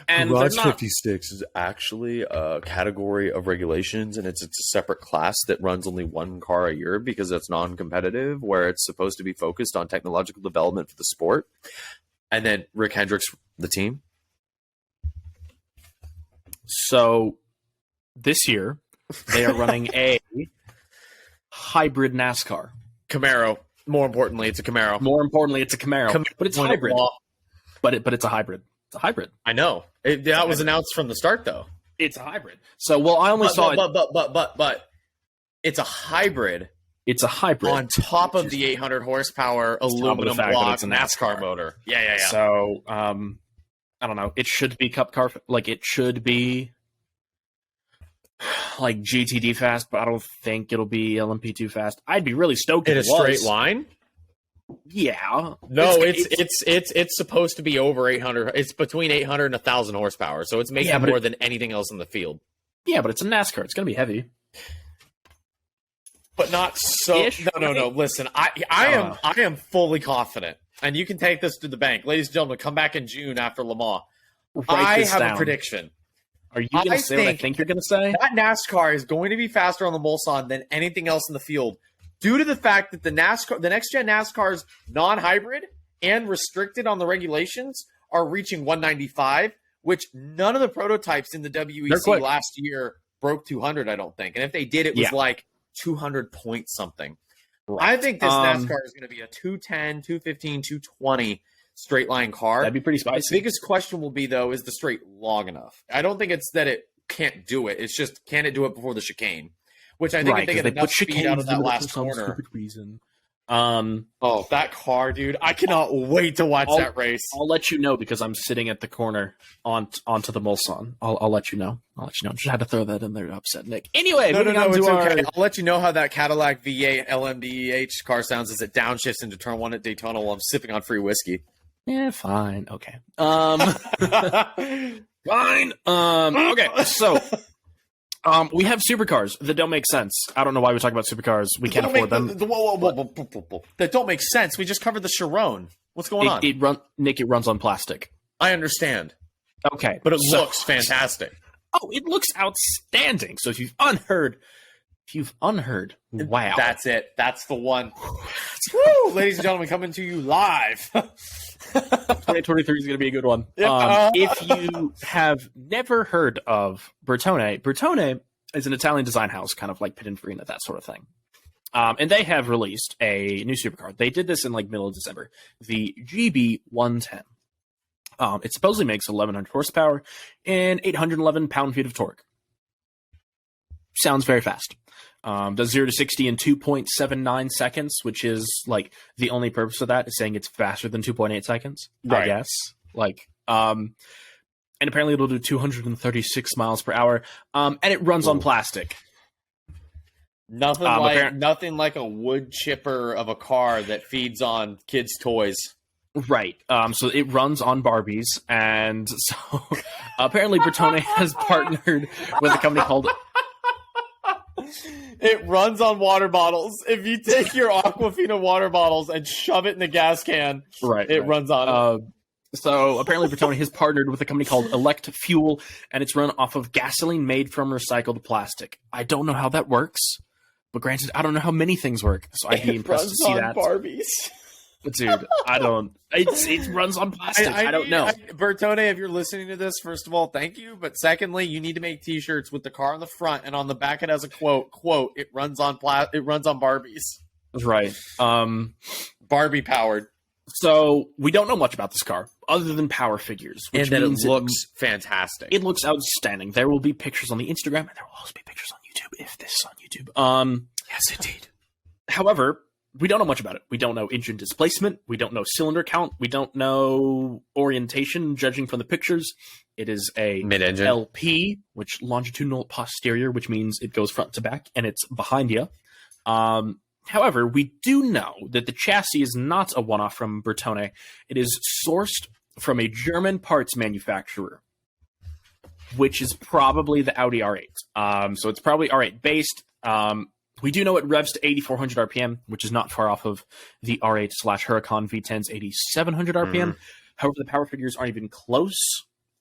And Garage 56 is actually a category of regulations, and it's a separate class that runs only one car a year because it's non-competitive, where it's supposed to be focused on technological development for the sport. And then Rick Hendricks, the team. So this year, they are running a hybrid NASCAR. Camaro. More importantly, it's a Camaro. But it's hybrid. But it's a hybrid. It's a hybrid. I know. That was announced from the start, though. It's a hybrid. So, well, I only saw it. But it's a hybrid. It's a hybrid on top of the 800 horsepower aluminum block NASCAR motor. Yeah. So, I don't know. It should be Cup car. Like, it should be like GTD fast, but I don't think it'll be LMP2 fast. I'd be really stoked in if a straight line. Yeah. No, it's supposed to be over 800. It's between 800 and 1,000 horsepower, so it's making more than anything else in the field. Yeah, but it's a NASCAR. It's going to be heavy. But not so. No. Listen, I am fully confident, and you can take this to the bank, ladies and gentlemen. Come back in June after Le Mans. I have a prediction. Are you going to say what I think you're going to say? That NASCAR is going to be faster on the Mulsanne than anything else in the field, due to the fact that the next gen NASCAR's non-hybrid and restricted on the regulations are reaching 195, which none of the prototypes in the WEC last year broke 200. I don't think, and if they did, it was like 200 point something. Right. I think this NASCAR is going to be a 210, 215, 220 straight line car. That'd be pretty spicy. The biggest question will be, though, is the straight long enough? I don't think it's that it can't do it. It's just, can it do it before the chicane? Which I think if they get enough speed out of that last corner. Reason. That car, dude. I cannot wait to watch that race. I'll let you know because I'm sitting at the corner onto the Mulsanne. I'll let you know. Just had to throw that in there to upset Nick. Anyway, no, it's okay. I'll let you know how that Cadillac V8 LMDH car sounds as it downshifts into turn 1 at Daytona while I'm sipping on free whiskey. Yeah, fine. Okay. Fine. Okay, so we have supercars that don't make sense. I don't know why we talk about supercars. We can't afford them. Whoa. That don't make sense. We just covered the Chiron. What's going on? It runs on plastic. I understand. Okay. But it looks fantastic. Oh, it looks outstanding. So if you've unheard, wow. That's it. That's the one. Woo! Ladies and gentlemen, coming to you live. 2023 is going to be a good one. If you have never heard of Bertone is an Italian design house, kind of like Pininfarina, that sort of thing. And they have released a new supercar. They did this in like middle of December. The GB110. It supposedly makes 1,100 horsepower and 811 pound-feet of torque. Sounds very fast. Does 0 to 60 in 2.79 seconds, which is like the only purpose of that is saying it's faster than 2.8 seconds, I guess. And apparently it'll do 236 miles per hour. And it runs on plastic. Nothing like a wood chipper of a car that feeds on kids' toys. Right. So it runs on Barbies, and so apparently Bertone has partnered with a company called. It runs on water bottles. If you take your Aquafina water bottles and shove it in the gas can, it runs on it. So apparently Bertone has partnered with a company called eFuel, and it's run off of gasoline made from recycled plastic. I don't know how that works, but granted, I don't know how many things work, so I'd be impressed to see that. Barbies. Dude, I don't. It runs on plastic. I don't know. Bertone, if you're listening to this, first of all, thank you. But secondly, you need to make T-shirts with the car on the front, and on the back it has a quote. It runs on Barbies. Right. Barbie powered. So we don't know much about this car other than power figures, which and means it looks fantastic. It looks outstanding. There will be pictures on the Instagram, and there will also be pictures on YouTube if this is on YouTube. Yes, indeed. However, we don't know much about it. We don't know engine displacement. We don't know cylinder count. We don't know orientation, judging from the pictures. It is a mid-engine LP, which longitudinal posterior, which means it goes front to back, and it's behind you. However, we do know that the chassis is not a one-off from Bertone. It is sourced from a German parts manufacturer. which is probably the Audi R8. So it's probably R8 based. We do know it revs to 8,400 RPM, which is not far off of the R8/Huracan V10's 8,700 RPM. However, the power figures aren't even close.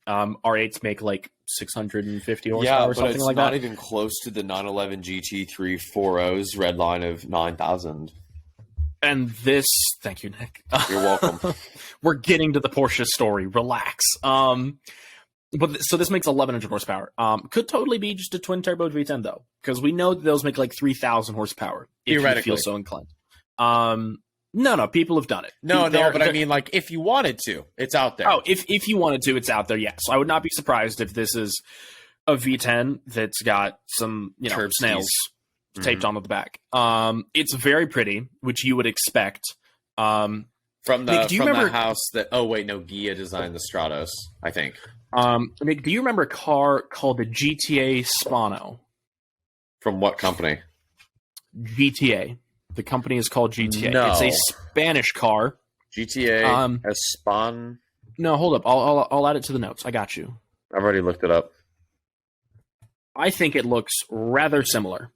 R8s make like 650 horsepower or something like that. Yeah, but it's not even close to the 911 GT3 4.0's red line of 9,000. And this, thank you, Nick. You're welcome. We're getting to the Porsche story. Relax. So this makes 1,100 horsepower. Could totally be just a twin turbo V10 though, because we know that those make like 3,000 horsepower if you feel so inclined. No, people have done it. But I mean, like, if you wanted to, it's out there. Oh, if you wanted to, it's out there. Yes, I would not be surprised if this is a V10 that's got some snails taped onto the back. It's very pretty, which you would expect. From the house that. Oh wait, no, Gia designed the Stratos, I think. Nick, do you remember a car called the GTA Spano? From what company? GTA. The company is called GTA. No. It's a Spanish car. GTA Espan. No, hold up. I'll add it to the notes. I got you. I've already looked it up. I think it looks rather similar.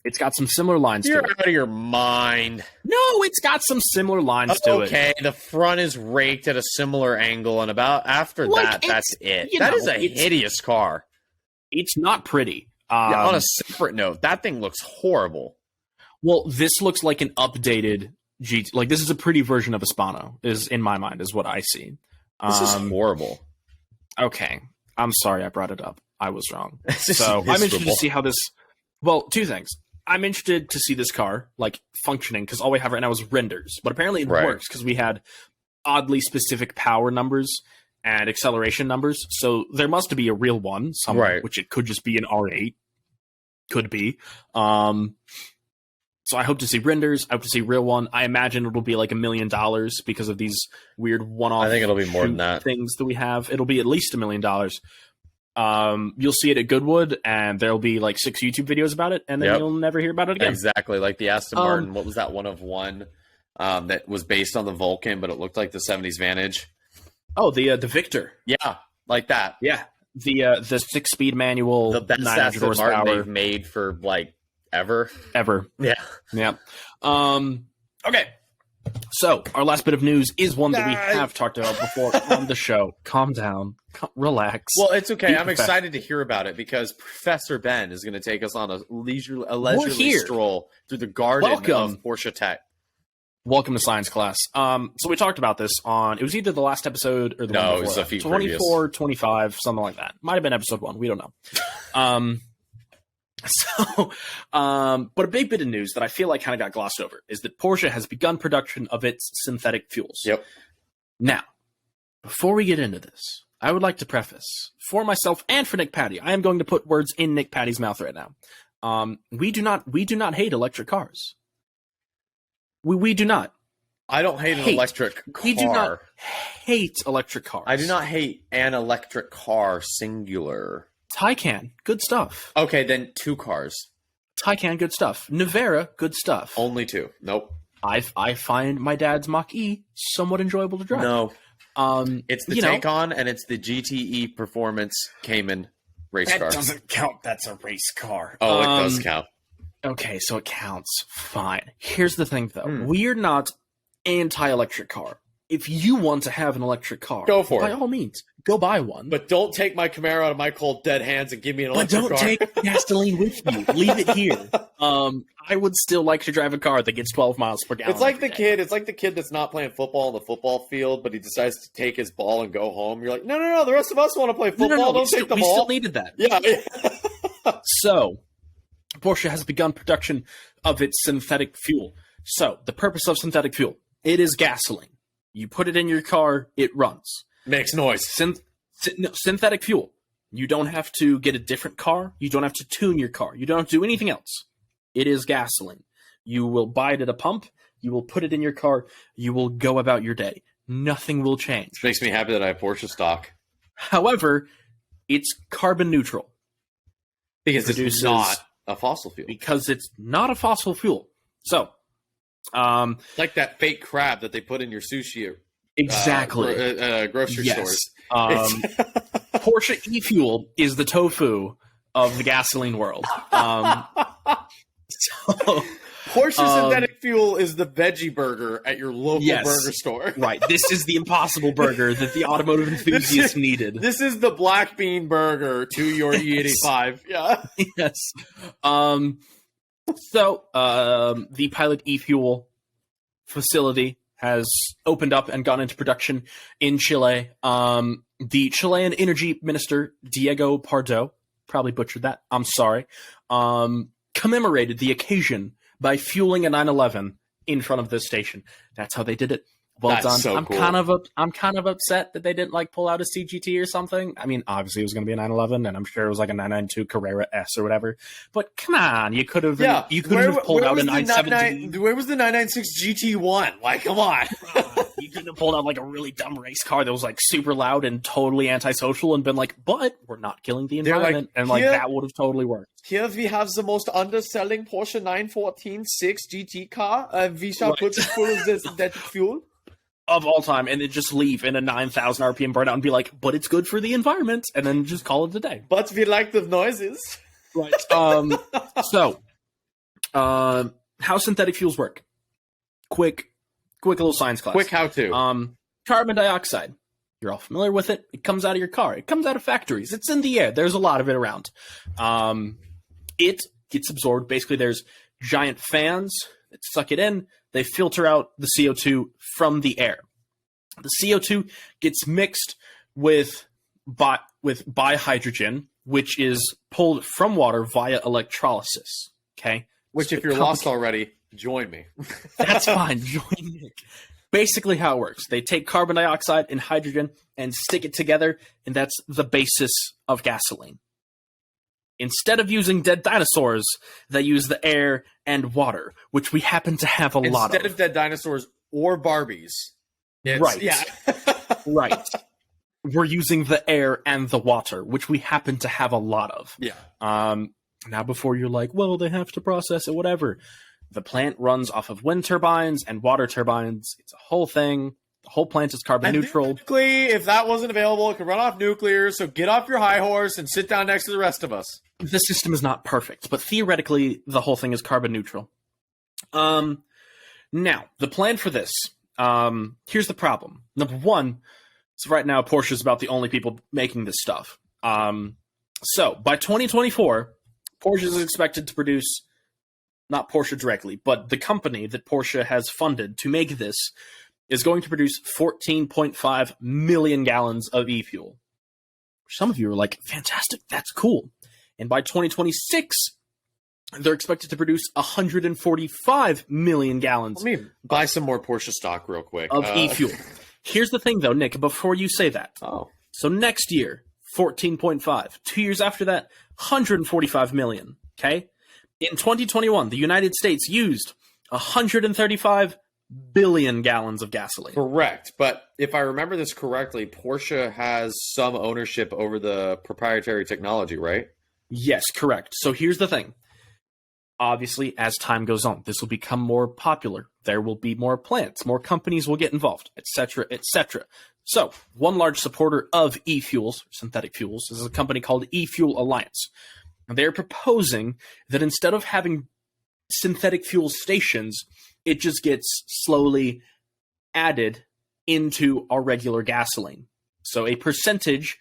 It's got some similar lines to it. You're out of your mind. No, it's got some similar lines to it. Okay, the front is raked at a similar angle, and about after that, that's it. That is a hideous car. It's not pretty. On a separate note, that thing looks horrible. Well, this looks like an updated GT. Like, this is a pretty version of a Spano, is in my mind, is what I see. This is horrible. Okay. I'm sorry I brought it up. I was wrong. So I'm interested to see how this... Well, two things. I'm interested to see this car, like, functioning, because all we have right now is renders. But apparently it works, because we had oddly specific power numbers and acceleration numbers. So there must be a real one somewhere, which it could just be an R8. Could be. So I hope to see renders. I hope to see real one. I imagine it'll be like $1 million because of these weird one-off. I think it'll be more than that. Things that we have. It'll be at least $1 million. You'll see it at Goodwood, and there'll be like 6 YouTube videos about it, and then you'll never hear about it again. Exactly, like the Aston Martin. What was that one of one that was based on the Vulcan, but it looked like the '70s Vantage? Oh, the Victor. Yeah, like that. Yeah, the 6-speed manual, the best 900 horsepower Martin they've made for like ever. Yeah. Okay. So, our last bit of news is one that we have talked about before on the show. Calm down. Relax. Well, it's okay. I'm excited to hear about it because Professor Ben is going to take us on a leisurely stroll through the garden of Porsche tech. Welcome to science class. So we talked about this on, it was either the last episode or the one before. It was a few 24, previous. 25, something like that. Might have been episode 1. We don't know. But a big bit of news that I feel like kind of got glossed over is that Porsche has begun production of its synthetic fuels. Yep. Now, before we get into this, I would like to preface for myself and for Nick Patty. I am going to put words in Nick Patty's mouth right now. We do not hate electric cars. We do not. I don't hate an electric car. We do not hate electric cars. I do not hate an electric car, singular. Taycan, good stuff. Okay, then 2 cars. Taycan, good stuff. Nevera, good stuff. Only 2. Nope. I find my dad's Mach-E somewhat enjoyable to drive. No. It's the Taycan and it's the GTE Performance Cayman race car. That doesn't count. That's a race car. Oh, it does count. Okay, so it counts. Fine. Here's the thing, though. We're not anti-electric car. If you want to have an electric car, go for it. By all means, go buy one. But don't take my Camaro out of my cold dead hands and give me an electric car. But don't take gasoline with you. Leave it here. I would still like to drive a car that gets 12 miles per gallon. It's like the kid. It's like the kid that's not playing football in the football field, but he decides to take his ball and go home. You're like, no. The rest of us want to play football. No, don't take the ball. We still needed that. Yeah. So, Porsche has begun production of its synthetic fuel. So, the purpose of synthetic fuel, it is gasoline. You put it in your car, it runs. Makes noise. Synthetic fuel. You don't have to get a different car. You don't have to tune your car. You don't have to do anything else. It is gasoline. You will buy it at a pump. You will put it in your car. You will go about your day. Nothing will change. Which makes me happy that I have Porsche stock. However, it's carbon neutral. Because it's not a fossil fuel. Because it's not a fossil fuel. So, like that fake crab that they put in your sushi. Exactly. Grocery stores. Porsche eFuel is the tofu of the gasoline world. Porsche synthetic fuel is the veggie burger at your local burger store. Right. This is the impossible burger that the automotive enthusiasts needed. This is the black bean burger to your E85. Yeah. Yes. So the Pilot eFuel facility has opened up and gone into production in Chile. The Chilean Energy Minister, Diego Pardo, probably butchered that, I'm sorry, commemorated the occasion by fueling a 911 in front of this station. That's how they did it. Well That's done. So I'm cool. kind of upset that they didn't pull out a CGT or something. I mean, obviously it was going to be a 911, and I'm sure it was like a 992 Carrera S or whatever. But come on, you could have you could have pulled out a 970. Where was the 996 GT1? Like, come on. You couldn't have pulled out like a really dumb race car that was like super loud and totally antisocial and been like, but we're not killing the environment, and that would have totally worked. Here we have the most underselling Porsche 914 6 GT car. We shall put it full of synthetic fuel. Of all time, and then just leave in a 9,000 RPM burnout and be like, but it's good for the environment, and then just call it a day. But we like the noises. Right. So, how synthetic fuels work. Quick little science class. Quick how-to. Carbon dioxide. You're all familiar with it. It comes out of your car. It comes out of factories. It's in the air. There's a lot of it around. It gets absorbed. Basically, there's giant fans that suck it in. They filter out the CO2 from the air. The CO2 gets mixed with bihydrogen, which is pulled from water via electrolysis. Okay? Which, if you're lost already, join me. That's fine. Join me. Basically how it works. They take carbon dioxide and hydrogen and stick it together, and that's the basis of gasoline. Instead of using dead dinosaurs, they use the air and water, which we happen to have a lot of. Instead of dead dinosaurs or Barbies. Right. Yeah. Right. We're using the air and the water, which we happen to have a lot of. Yeah. Now, before you're like, well, they have to process it, whatever. The plant runs off of wind turbines and water turbines. It's a whole thing. The whole plant is carbon neutral. Technically, if that wasn't available, it could run off nuclear, so get off your high horse and sit down next to the rest of us. The system is not perfect, but theoretically, the whole thing is carbon neutral. Now, the plan for this, here's the problem. Number one, so right now, Porsche is about the only people making this stuff. So, by 2024, Porsche is expected to produce, not Porsche directly, but the company that Porsche has funded to make this is going to produce 14.5 million gallons of e-fuel. Some of you are like, fantastic, that's cool. And by 2026, they're expected to produce 145 million gallons. Let me buy some more Porsche stock real quick. Of e-fuel. Here's the thing, though, Nick, before you say that. Oh. So next year, 14.5. 2 years after that, 145 million. Okay? In 2021, the United States used 135 billion gallons of gasoline. Correct. But if I remember this correctly, Porsche has some ownership over the proprietary technology, right? Yes, correct. So here's the thing. Obviously, as time goes on, this will become more popular. There will be more plants, more companies will get involved, etc., etc. So, one large supporter of e-fuels, synthetic fuels, is a company called eFuel Alliance. They're proposing that instead of having synthetic fuel stations, it just gets slowly added into our regular gasoline. So a percentage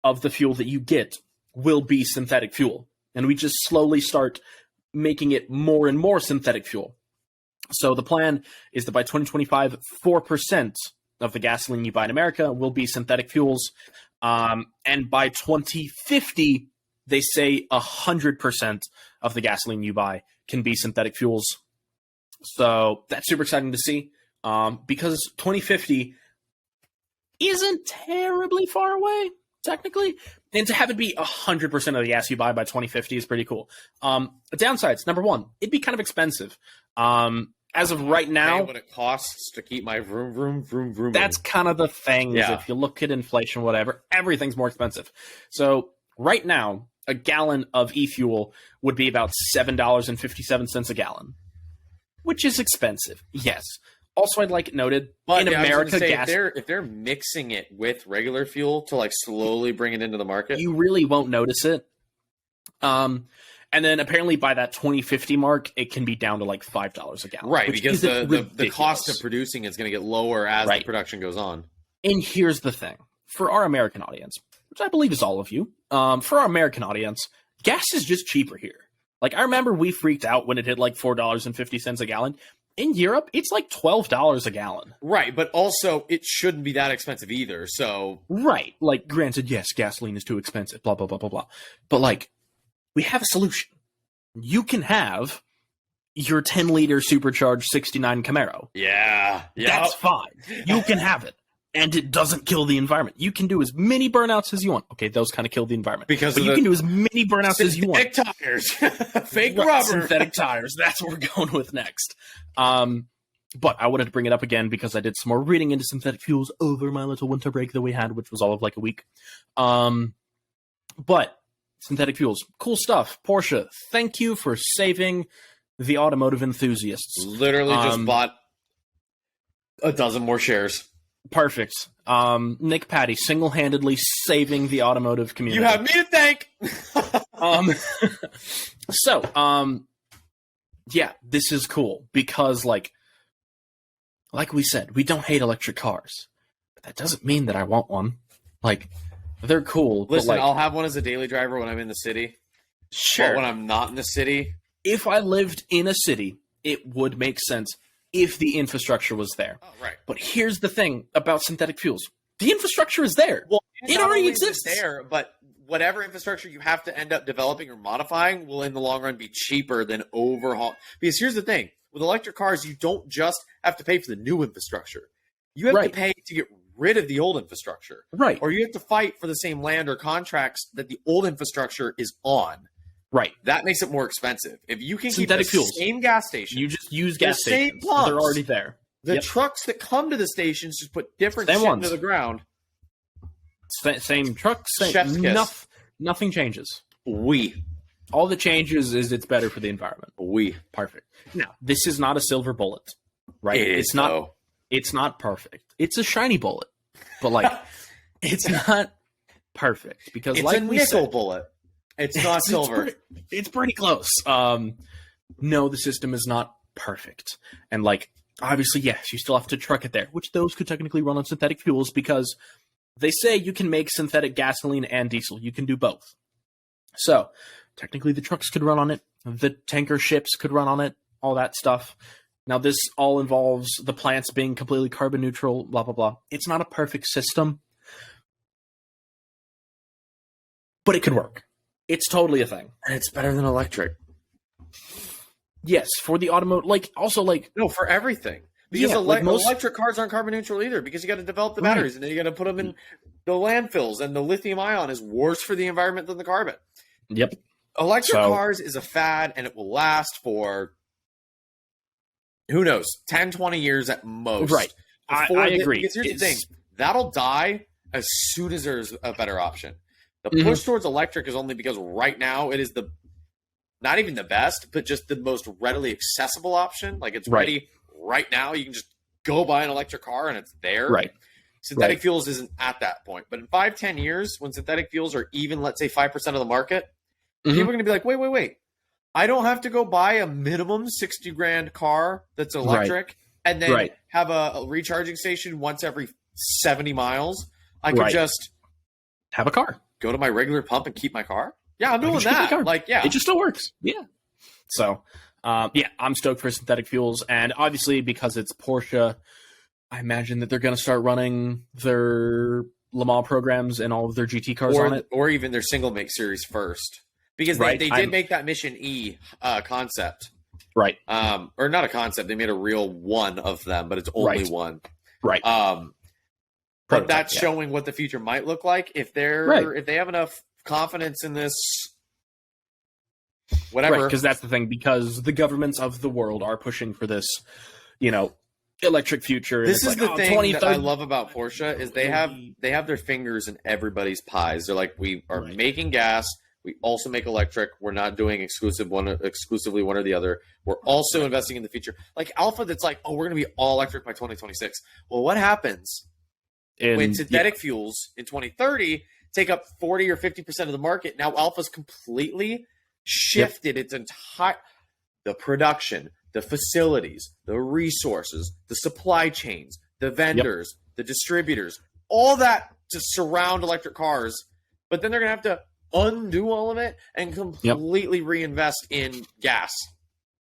of the fuel that you get will be synthetic fuel. And we just slowly start making it more and more synthetic fuel. So the plan is that by 2025, 4% of the gasoline you buy in America will be synthetic fuels. And by 2050, they say 100% of the gasoline you buy can be synthetic fuels. So that's super exciting to see, because 2050 isn't terribly far away, technically. And to have it be 100% of the gas you buy by 2050 is pretty cool. The downsides, number one, it'd be kind of expensive. As of right now, what it costs to keep my vroom. That's kind of the thing. Yeah. If you look at inflation, whatever, everything's more expensive. So right now, a gallon of e-fuel would be about $7.57 a gallon, which is expensive. Yes. Also, I'd like it noted, but in America, gas... if they're mixing it with regular fuel to like slowly bring it into the market, you really won't notice it. And then apparently by that 2050 mark, it can be down to like $5 a gallon. Right, because the cost of producing is going to get lower as the production goes on. And here's the thing. For our American audience, which I believe is all of you, for our American audience, gas is just cheaper here. Like, I remember we freaked out when it hit like $4.50 a gallon. In Europe, it's like $12 a gallon. Right, but also it shouldn't be that expensive either, so... Right, like, granted, yes, gasoline is too expensive, blah, blah, blah, blah, blah. But, like, we have a solution. You can have your 10-liter supercharged 69 Camaro. Yeah. That's fine. You can have it. And it doesn't kill the environment. You can do as many burnouts as you want. Okay, those kind of kill the environment. But you can do as many burnouts as you want. Synthetic tires. Fake rubber. Synthetic tires. That's what we're going with next. But I wanted to bring it up again because I did some more reading into synthetic fuels over my little winter break that we had, which was all of like a week. But synthetic fuels, cool stuff. Porsche, thank you for saving the automotive enthusiasts. Literally just bought a dozen more shares. Perfect. Nick Patty single-handedly saving the automotive community. You have me to thank. Yeah, this is cool because, like we said, we don't hate electric cars, but that doesn't mean that I want one. Like, they're cool. Listen, but like, I'll have one as a daily driver when I'm in the city. Sure. But when I'm not in the city, if I lived in a city, it would make sense if the infrastructure was there. Oh, right. But here's the thing about synthetic fuels. The infrastructure is there. Well, it already exists there, but whatever infrastructure you have to end up developing or modifying will in the long run be cheaper than overhaul. Because here's the thing. With electric cars, you don't just have to pay for the new infrastructure. You have to pay to get rid of the old infrastructure. Right. Or you have to fight for the same land or contracts that the old infrastructure is on. Right. That makes it more expensive. If you can synthetic keep the fuels. Same gas station. You just use gas stations. They're already there. The trucks that come to the stations just put different shit into the ground. Same trucks. Nothing changes. All that changes is it's better for the environment. Perfect. Now, this is not a silver bullet, right? It's not. Though. It's not perfect. It's a shiny bullet, but like, it's not perfect because it's like a nickel bullet. It's not silver. It's pretty close. No, the system is not perfect. And like, obviously, yes, you still have to truck it there, which those could technically run on synthetic fuels because they say you can make synthetic gasoline and diesel. You can do both. So technically the trucks could run on it. The tanker ships could run on it, all that stuff. Now this all involves the plants being completely carbon neutral, blah, blah, blah. It's not a perfect system, but it could work. It's totally a thing. And it's better than electric. Yes, for the automotive, like, also, like... No, for everything. Because electric cars aren't carbon neutral either, because you got to develop the batteries, and then you got to put them in the landfills, and the lithium ion is worse for the environment than the carbon. Yep. Electric cars is a fad, and it will last for, who knows, 10, 20 years at most. Right. I agree. Because here's the thing. That'll die as soon as there's a better option. The push towards electric is only because right now it is not even the best, but just the most readily accessible option. Like it's ready right now. You can just go buy an electric car and it's there. Right. Synthetic fuels isn't at that point. But in 5-10 years, when synthetic fuels are even, let's say 5% of the market, people are going to be like, wait. I don't have to go buy a minimum $60,000 car that's electric and then have a recharging station once every 70 miles. I could just have a car. Go to my regular pump and keep my car? Yeah, I'm doing that. Like, yeah. It just still works. Yeah. So, I'm stoked for synthetic fuels. And obviously, because it's Porsche, I imagine that they're going to start running their Le Mans programs and all of their GT cars on it. Or even their single make series first. Because they did make that Mission E concept. Right. Or not a concept. They made a real one of them, but it's only one. Right. But that's showing what the future might look like if they have enough confidence in this, whatever. Because that's the thing. Because the governments of the world are pushing for this, electric future. This is the thing that I love about Porsche is they have their fingers in everybody's pies. They're like, we are making gas, We also make electric. We're not doing exclusively one or the other. We're also investing in the future. Like Alfa, that's like, oh, we're going to be all electric by 2026. Well, what happens when synthetic fuels in 2030 take up 40 or 50% of the market? Now Alfa's completely shifted its entire the production, the facilities, the resources, the supply chains, the vendors, the distributors, all that to surround electric cars. But then they're going to have to undo all of it and completely reinvest in gas.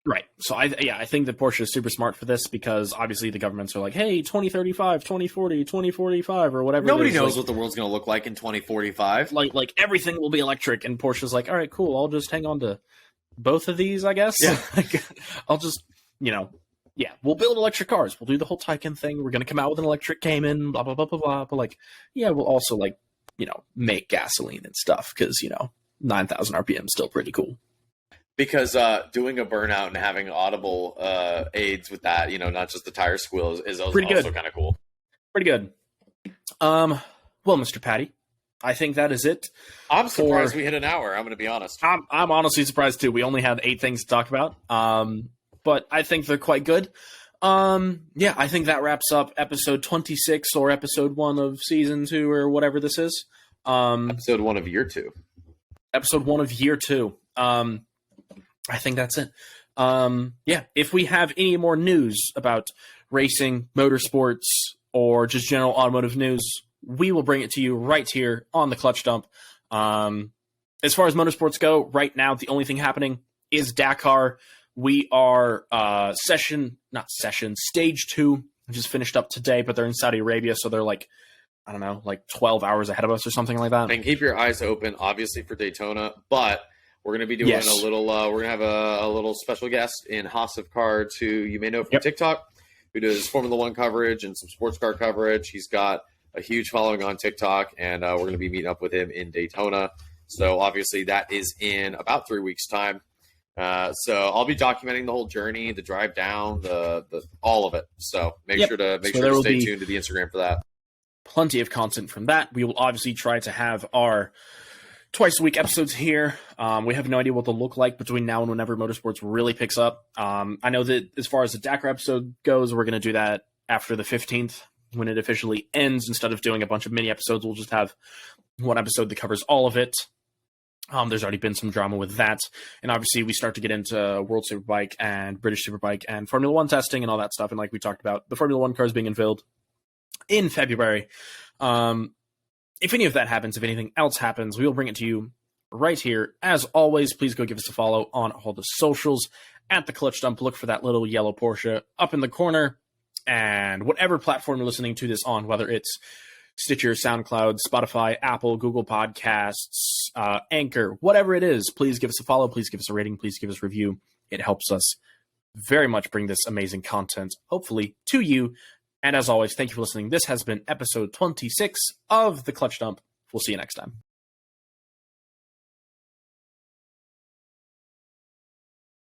Right. So I think that Porsche is super smart for this because obviously the governments are like, hey, 2035, 2040, 2045 or whatever. Nobody knows what the world's going to look like in 2045. Like everything will be electric, and Porsche's like, all right, cool. I'll just hang on to both of these, I guess. Yeah. I'll just, we'll build electric cars. We'll do the whole Taycan thing. We're going to come out with an electric Cayman, blah, blah, blah, blah, blah. But we'll also make gasoline and stuff because, 9,000 RPM is still pretty cool. Because doing a burnout and having audible aids with that, not just the tire squeal is also kind of cool. Pretty good. Well, Mr. Patty, I think that is it. I'm surprised we hit an hour. I'm going to be honest. I'm honestly surprised too. We only had 8 things to talk about, but I think they're quite good. I think that wraps up episode 26 or episode 1 of season 2 or whatever this is. Episode 1 of year 2. Episode 1 of year 2. I think that's it. If we have any more news about racing, motorsports, or just general automotive news, we will bring it to you right here on the Clutch Dump. As far as motorsports go, right now, the only thing happening is Dakar. We are stage 2, which is finished up today, but they're in Saudi Arabia, so they're 12 hours ahead of us or something like that. And keep your eyes open, obviously, for Daytona, but we're going to be doing a little, we're going to have a little special guest in Haas of Cards, who you may know from TikTok, who does Formula One coverage and some sports car coverage. He's got a huge following on TikTok, and we're going to be meeting up with him in Daytona. So obviously that is in about 3 weeks' time. So I'll be documenting the whole journey, the drive down, the all of it. So make sure to stay tuned to the Instagram for that. Plenty of content from that. We will obviously try to have our twice-a-week episodes here. We have no idea what they'll look like between now and whenever motorsports really picks up. I know that as far as the Dakar episode goes, we're going to do that after the 15th when it officially ends. Instead of doing a bunch of mini episodes, we'll just have one episode that covers all of it. There's already been some drama with that. And obviously we start to get into World Superbike and British Superbike and Formula One testing and all that stuff. And like we talked about, the Formula One cars being unveiled in February. If any of that happens, if anything else happens, we will bring it to you right here. As always, please go give us a follow on all the socials at the Clutch Dump. Look for that little yellow Porsche up in the corner, and whatever platform you're listening to this on, whether it's Stitcher, SoundCloud, Spotify, Apple, Google Podcasts, Anchor, whatever it is, please give us a follow. Please give us a rating. Please give us a review. It helps us very much bring this amazing content, hopefully, to you. And as always, thank you for listening. This has been episode 26 of The Clutch Dump. We'll see you next time.